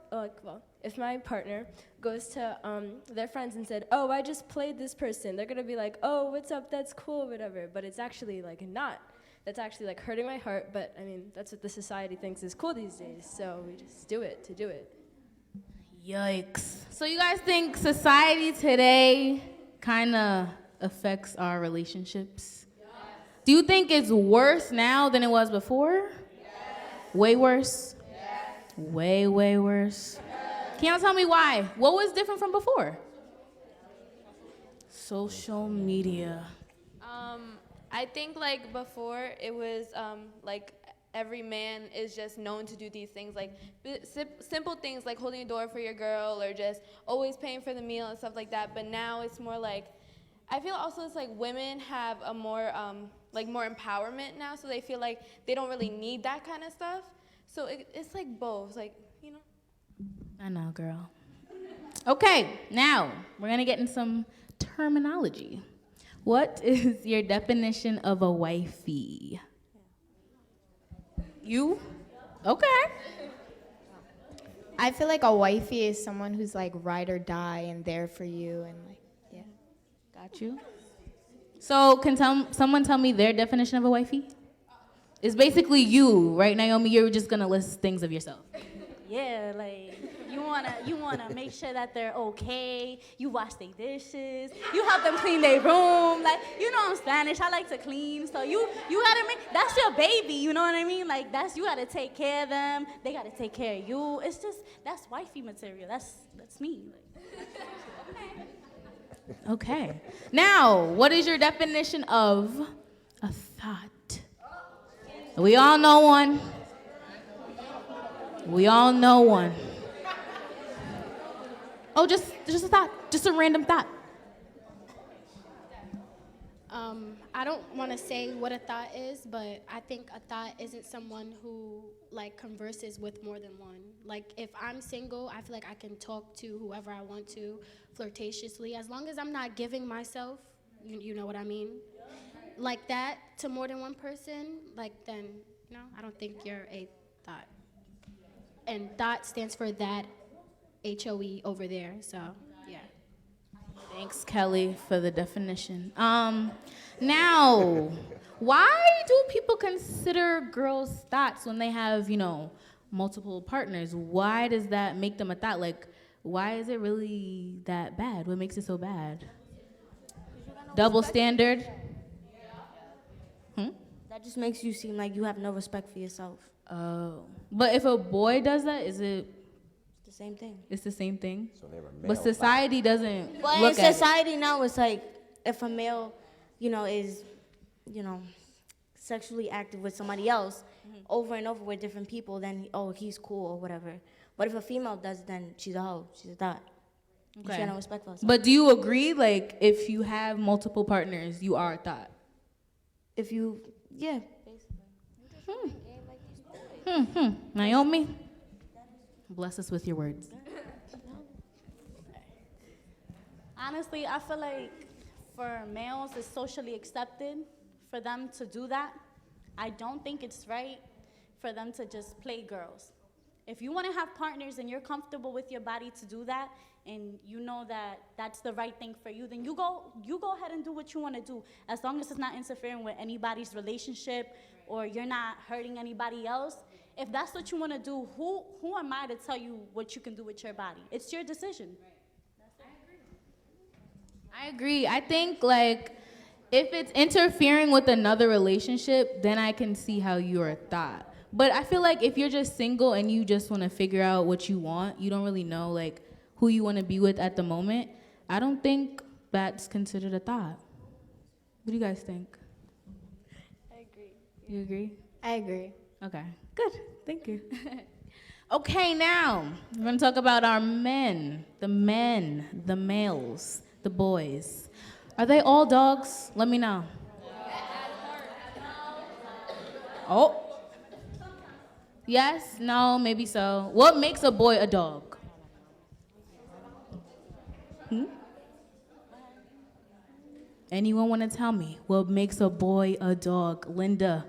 if my partner goes to their friends and said, oh, I just played this person, they're gonna be like, oh, what's up, that's cool, whatever. But it's actually like not. That's actually like hurting my heart, but I mean, that's what the society thinks is cool these days, so we just do it to do it. Yikes. So you guys think society today kind of affects our relationships? Yes. Do you think it's worse now than it was before? Yes. Way worse? Yes. Way, way worse? Yes. Can y'all tell me why? What was different from before? Social media. I think like before it was like every man is just known to do these things, like simple things like holding a door for your girl or just always paying for the meal and stuff like that. But now it's more like, I feel also it's like women have a more more empowerment now, so they feel like they don't really need that kind of stuff. So it's like both, like, you know. I know, girl. Okay, now we're gonna get in some terminology. What is your definition of a wifey? You? Okay. I feel like a wifey is someone who's like ride or die and there for you, and like, yeah. Got you. So can someone tell me their definition of a wifey? It's basically you, right, Naomi? You're just gonna list things of yourself. Yeah, like you wanna make sure that they're okay. You wash their dishes. You help them clean their room. Like, you know I'm Spanish. I like to clean. So you gotta make, that's your baby. You know what I mean? Like you gotta take care of them. They gotta take care of you. It's just, that's wifey material. That's me. Like. Okay. Now, what is your definition of a thought? We all know one. We all know one. Oh, just a thought, just a random thought. I don't want to say what a thought is, but I think a thought isn't someone who like converses with more than one. Like if I'm single, I feel like I can talk to whoever I want to flirtatiously, as long as I'm not giving myself, you know what I mean? Like that to more than one person, like then, I don't think you're a thought. And thought stands for that, HOE over there, so yeah. Thanks, Kelly, for the definition. Now, why do people consider girls thoughts when they have, multiple partners? Why does that make them a thought? Like, why is it really that bad? What makes it so bad? Double standard? That just makes you seem like you have no respect for yourself. Oh. But if a boy does that, is it? It's the same thing. It's the same thing? So they're a male But society doesn't But look in at society now, it's like if a male, is, sexually active with somebody else over and over with different people, then, he's cool or whatever. But if a female does it, then she's a hoe. She's a thought. You should have no respect for herself. But do you agree, like, if you have multiple partners, you are a thought? If you, yeah. Naomi, bless us with your words. Honestly, I feel like for males, it's socially accepted for them to do that. I don't think it's right for them to just play girls. If you want to have partners and you're comfortable with your body to do that, and you know that that's the right thing for you, then you go ahead and do what you want to do, as long as it's not interfering with anybody's relationship or you're not hurting anybody else. If that's what you want to do, who am I to tell you what you can do with your body? It's your decision. I agree. I think, like, if it's interfering with another relationship, then I can see how you're a thought. But I feel like if you're just single and you just want to figure out what you want, you don't really know, like, who you want to be with at the moment, I don't think that's considered a thought. What do you guys think? I agree. You agree? I agree. Okay, good. Thank you. Okay, now we're going to talk about our men, the males, the boys. Are they all dogs? Let me know. Oh. Yes, no, maybe so. What makes a boy a dog? Anyone want to tell me what makes a boy a dog? Linda.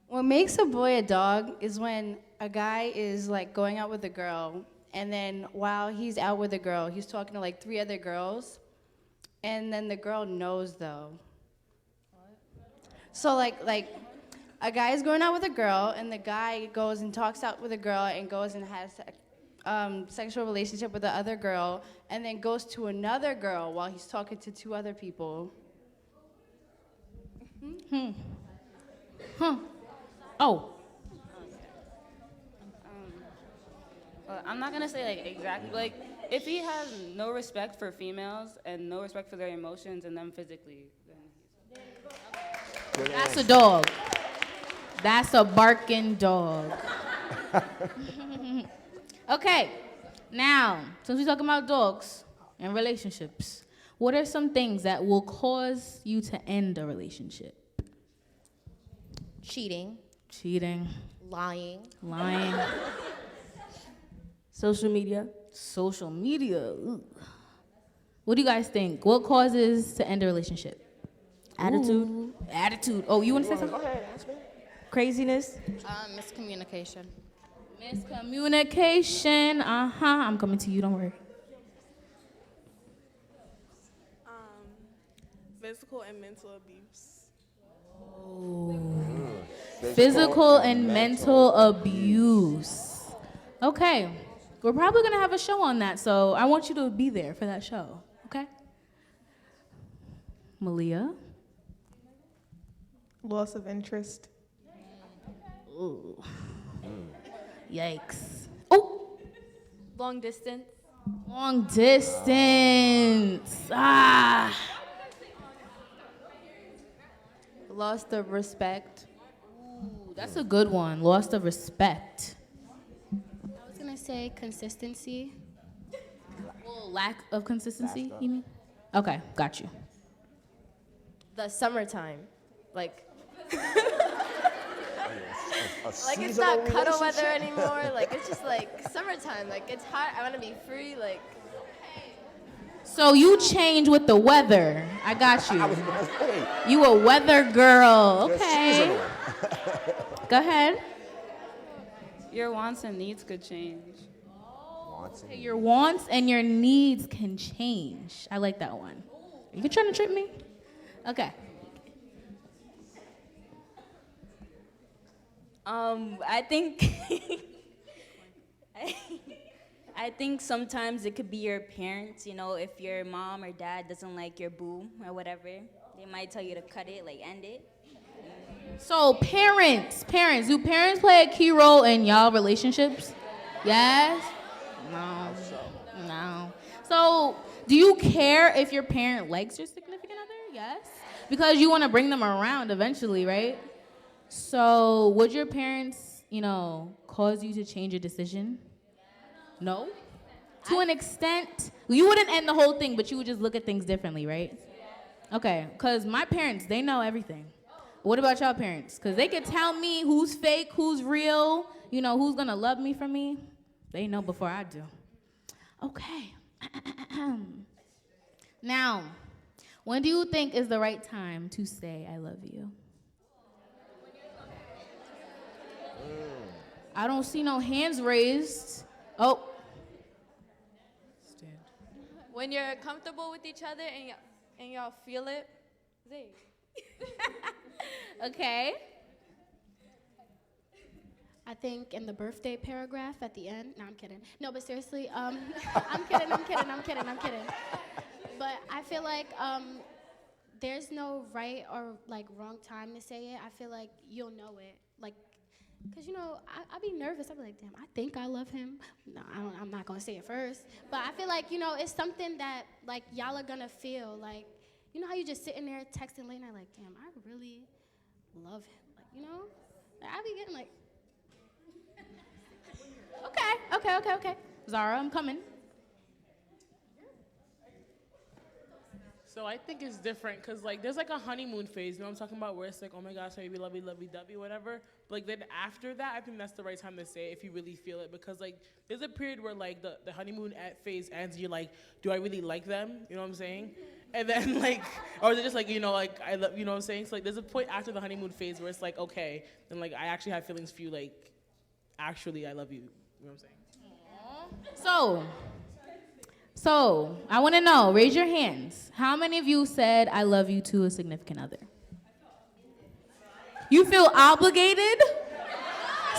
What makes a boy a dog is when a guy is like going out with a girl, and then while he's out with a girl, he's talking to like 3 other girls, and then the girl knows though. So like a guy is going out with a girl, and the guy goes and talks out with a girl and goes and has sexual relationship with the other girl, and then goes to another girl while he's talking to 2 other people. Oh. Well, I'm not gonna say like exactly, like if he has no respect for females and no respect for their emotions and them physically, then That's a dog. That's a barking dog. Okay, now, since we're talking about dogs and relationships, what are some things that will cause you to end a relationship? Cheating. Cheating. Lying. Lying. Social media. Social media. Ooh. What do you guys think? What causes to end a relationship? Attitude. Ooh. Attitude. Oh, you want to say something? Craziness. Miscommunication. Miscommunication. I'm coming to you. Don't worry. Physical and mental abuse. Physical and mental abuse. Okay. We're probably going to have a show on that, so I want you to be there for that show. Okay? Malia? Loss of interest. Ooh. Yikes. Long distance. Long distance. loss of respect. Ooh, that's a good one. Loss of respect. I was gonna say consistency. Well, lack of consistency, you mean? Okay, got you. The summertime, like A like it's seasonal not cuddle weather relationship? anymore. Like it's just like summertime. Like it's hot. I want to be free. Like So you change with the weather. I got you. I was gonna say, You a weather girl. you're Okay. seasonal. Go ahead. Your wants and needs could change. Okay, your wants and your needs can change. I like that one. Are you trying to trip me? Okay. I think I think sometimes it could be your parents, you know, if your mom or dad doesn't like your boo or whatever, they might tell you to cut it, like end it. So parents, do parents play a key role in y'all relationships? Yes? No. So do you care if your parent likes your significant other? Yes. Because you want to bring them around eventually, right? So would your parents, cause you to change your decision? No? To an extent, you wouldn't end the whole thing, but you would just look at things differently, right? Okay, because my parents, they know everything. What about y'all parents? Because they could tell me who's fake, who's real, who's going to love me for me. They know before I do. Okay. Now, when do you think is the right time to say I love you? I don't see no hands raised. Oh. When you're comfortable with each other and y'all feel it. Okay. I think in the birthday paragraph at the end. No, I'm kidding. No, but seriously, I'm kidding. But I feel like there's no right or like wrong time to say it. I feel like you'll know it. Like, cause I be nervous. I be like, damn, I think I love him. No, I'm not gonna say it first. But I feel like it's something that like y'all are gonna feel. Like, how you just sitting there texting late night, like, damn, I really love him. Like, like, I be getting like. Okay. Zara, I'm coming. So I think it's different because there's a honeymoon phase, you know what I'm talking about, where it's like, oh my gosh, maybe lovey-dovey, whatever. But then after that, I think that's the right time to say it if you really feel it, because there's a period where the honeymoon phase ends and you're like, do I really like them? You know what I'm saying? And then or is it just I love, you know what I'm saying? So there's a point after the honeymoon phase where it's like, okay, then I actually have feelings for you, actually I love you. You know what I'm saying? So, I want to know, raise your hands. How many of you said I love you to a significant other? You feel obligated?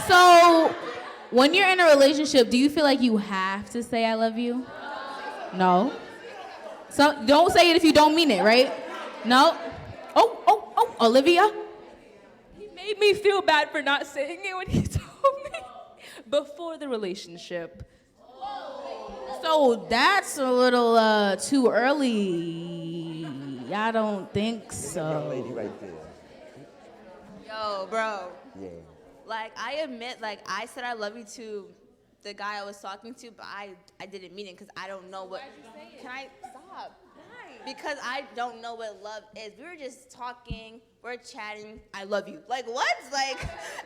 So, when you're in a relationship, do you feel like you have to say I love you? No? So, don't say it if you don't mean it, right? No? Oh, Olivia? He made me feel bad for not saying it when he told me before the relationship. So that's a little too early. I don't think so. Lady right there. Yo, bro. Yeah. I admit, I said I love you to the guy I was talking to, but I didn't mean it because I don't know what. Can I stop? Because I don't know what love is. We were just talking, we're chatting. I love you. What?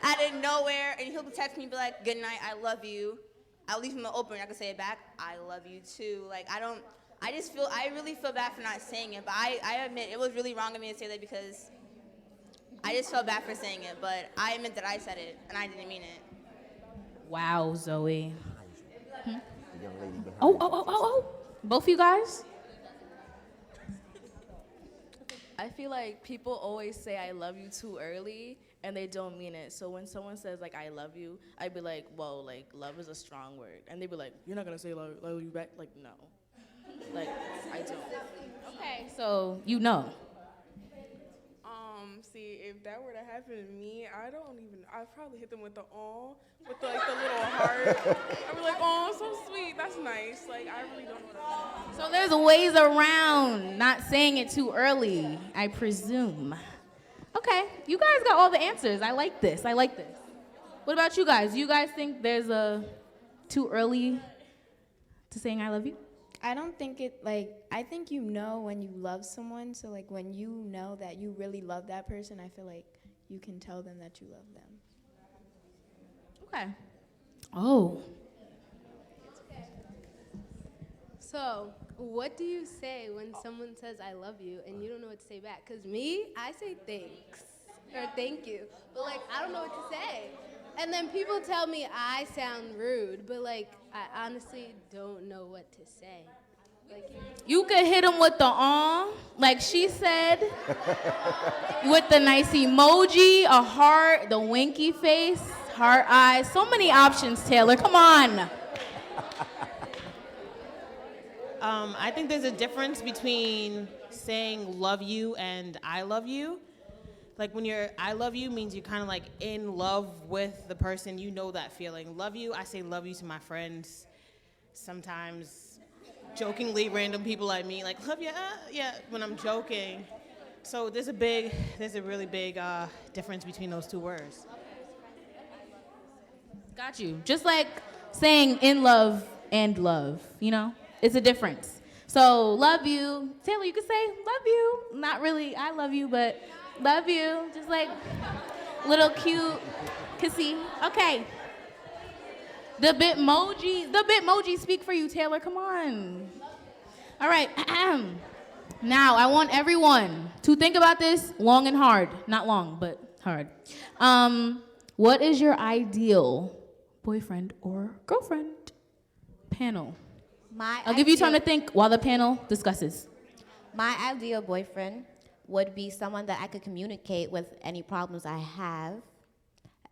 Out of nowhere, and he'll text me, be like, "Good night, I love you." I'll leave him open. I can say it back. I love you too. I really feel bad for not saying it, but I admit it was really wrong of me to say that because I just felt bad for saying it, but I admit that I said it and I didn't mean it. Wow, Zoe. The young lady behind. Oh. Both of you guys? I feel like people always say I love you too early and they don't mean it. So when someone says I love you, I'd be like, whoa, love is a strong word. And they'd be like, you're not gonna say love you back? No. I don't. Okay, so you know. See, if that were to happen to me, I'd probably hit them with the aw, with the little heart. I'd be like, oh, so sweet, that's nice. I really don't know what So there's ways around not saying it too early, I presume. Okay, you guys got all the answers. I like this. I like this. What about you guys? You guys think there's a too early to saying I love you? I don't think I think you know when you love someone, so like when you know that you really love that person, I feel like you can tell them that you love them. Okay. Oh. So, what do you say when someone says I love you and you don't know what to say back? Because me, I say thanks or thank you, but like I don't know what to say. And then people tell me I sound rude, but like I honestly don't know what to say. Like You could hit him with the like she said, with the nice emoji, a heart, the winky face, heart eyes. So many options, Taylor. Come on. I think there's a difference between saying love you and I love you. Like when you're I love you means you're kind of like in love with the person. You know that feeling. Love you, I say love you to my friends. Sometimes jokingly, random people like me, like love you, yeah, when I'm joking. So there's a really big difference between those two words. Got you. Just like saying in love and love, you know? It's a difference. So love you. Taylor, you could say love you. Not really I love you, but love you. Just like little cute kissy. Okay. The Bitmoji speak for you, Taylor. Come on. All right. Now I want everyone to think about this long and hard. Not long, but hard. What is your boyfriend or girlfriend? Panel. I'll give you time to think while the panel discusses. My ideal boyfriend would be someone that I could communicate with any problems I have,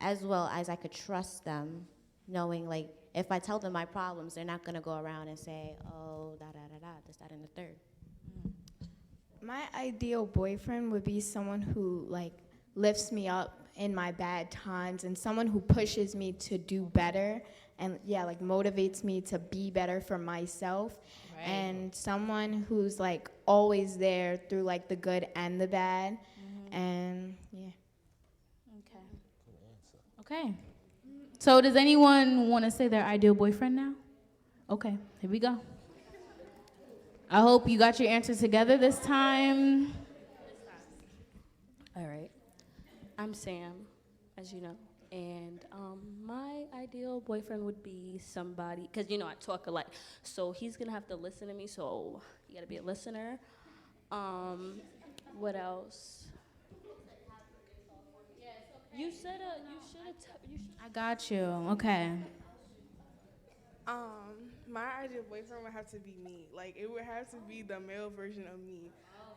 as well as I could trust them, knowing like if I tell them my problems, they're not gonna go around and say, oh, this, that, and the third. My ideal boyfriend would be someone who like lifts me up in my bad times and someone who pushes me to do better and like motivates me to be better for myself. Right. And someone who's like always there through like the good and the bad. Mm-hmm. And yeah. Okay. So does anyone want to say their ideal boyfriend now? Okay, here we go. I hope you got your answers together this time. All right. I'm Sam, as you know, and my ideal boyfriend would be somebody, because I talk a lot, so he's gonna have to listen to me, so you gotta be a listener. What else? You should I got you. Okay. My ideal boyfriend would have to be me. Like, it would have to be the male version of me.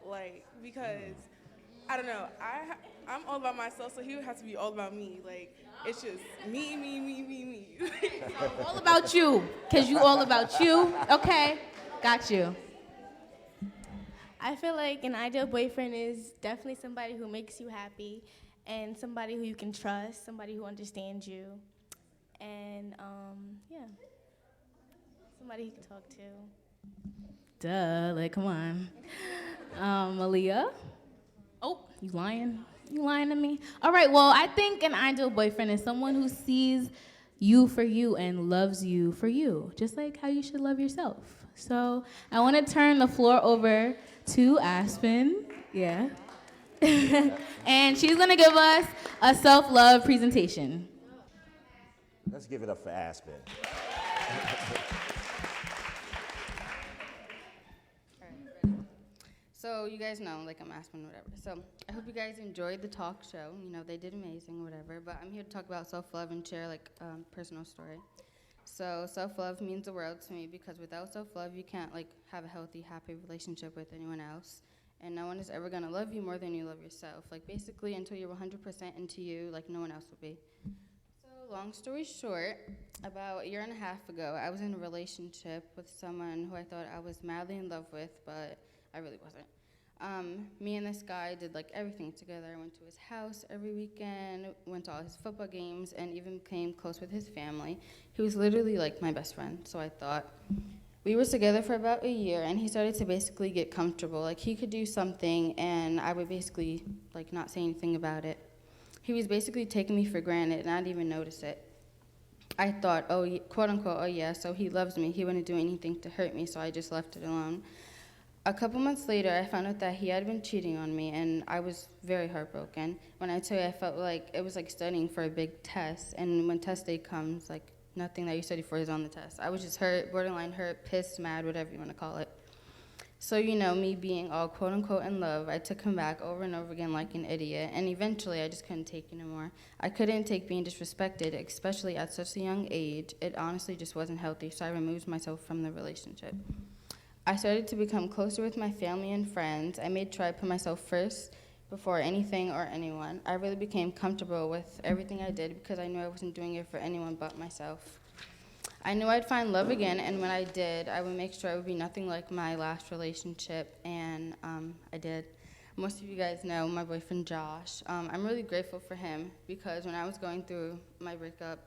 Like, because, I don't know, I'm all about myself, so he would have to be all about me. Like, it's just me. All about you, because you all about you. Okay, got you. I feel like an ideal boyfriend is definitely somebody who makes you happy and somebody who you can trust, somebody who understands you, and somebody you can talk to. Duh, like, come on. Aaliyah? Oh, you lying? You lying to me? All right, well, I think an ideal boyfriend is someone who sees you for you and loves you for you, just like how you should love yourself. So I want to turn the floor over to Aspen. Yeah. And she's going to give us a self-love presentation. Let's give it up for Aspen. So you guys know, like I'm Aspen, whatever. So I hope you guys enjoyed the talk show. They did amazing, whatever. But I'm here to talk about self-love and share like personal story. So self-love means the world to me because without self-love, you can't like have a healthy, happy relationship with anyone else. And no one is ever gonna love you more than you love yourself. Like basically, until you're 100% into you, like no one else will be. So long story short, about a year and a half ago, I was in a relationship with someone who I thought I was madly in love with, but I really wasn't. Me and this guy did like everything together. I went to his house every weekend, went to all his football games, and even became close with his family. He was literally like my best friend, so I thought. We were together for about a year, and he started to basically get comfortable. Like, he could do something, and I would basically, like, not say anything about it. He was basically taking me for granted, and I didn't even notice it. I thought, quote unquote, oh yeah, so he loves me. He wouldn't do anything to hurt me, so I just left it alone. A couple months later, I found out that he had been cheating on me, and I was very heartbroken. When I tell you, I felt like it was like studying for a big test, and when test day comes, like, nothing that you study for is on the test. I was just hurt, borderline hurt, pissed, mad, whatever you want to call it. So, you know, me being all quote unquote in love, I took him back over and over again like an idiot, and eventually I just couldn't take it anymore. I couldn't take being disrespected, especially at such a young age. It honestly just wasn't healthy, so I removed myself from the relationship. I started to become closer with my family and friends. I made sure I put myself first before anything or anyone. I really became comfortable with everything I did because I knew I wasn't doing it for anyone but myself. I knew I'd find love again, and when I did, I would make sure it would be nothing like my last relationship, and I did. Most of you guys know my boyfriend Josh. I'm really grateful for him because when I was going through my breakup,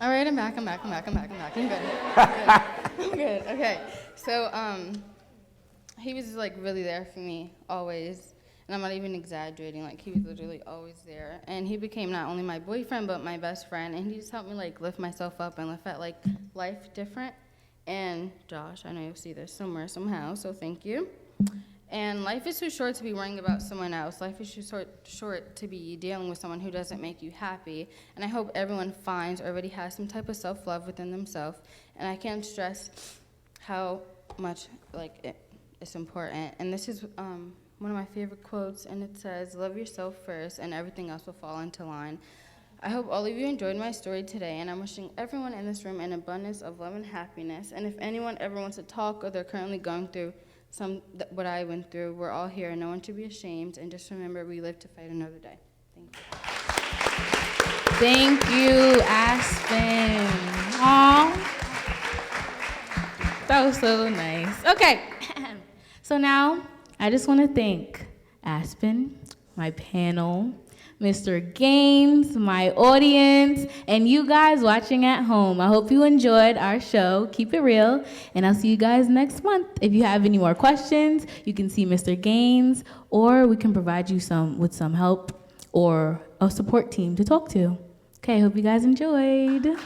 all right, I'm back. I'm good. I'm good. Okay. So, he was like really there for me always, and I'm not even exaggerating. Like, he was literally always there, and he became not only my boyfriend but my best friend, and he just helped me like lift myself up and lift at like life different. And Josh, I know you'll see this somewhere somehow, so thank you. And life is too short to be worrying about someone else. Life is too short to be dealing with someone who doesn't make you happy. And I hope everyone finds or already has some type of self-love within themselves. And I can't stress how much it's important. And this is one of my favorite quotes, and it says, "Love yourself first, and everything else will fall into line." I hope all of you enjoyed my story today, and I'm wishing everyone in this room an abundance of love and happiness. And if anyone ever wants to talk or they're currently going through what I went through, we're all here. No one should be ashamed. And just remember, we live to fight another day. Thank you. Thank you, Aspen. Aw. That was so nice. Okay. So now, I just want to thank Aspen, my panel, Mr. Gaines, my audience, and you guys watching at home. I hope you enjoyed our show. Keep it real, and I'll see you guys next month. If you have any more questions, you can see Mr. Gaines, or we can provide you with some help or a support team to talk to. Okay, I hope you guys enjoyed.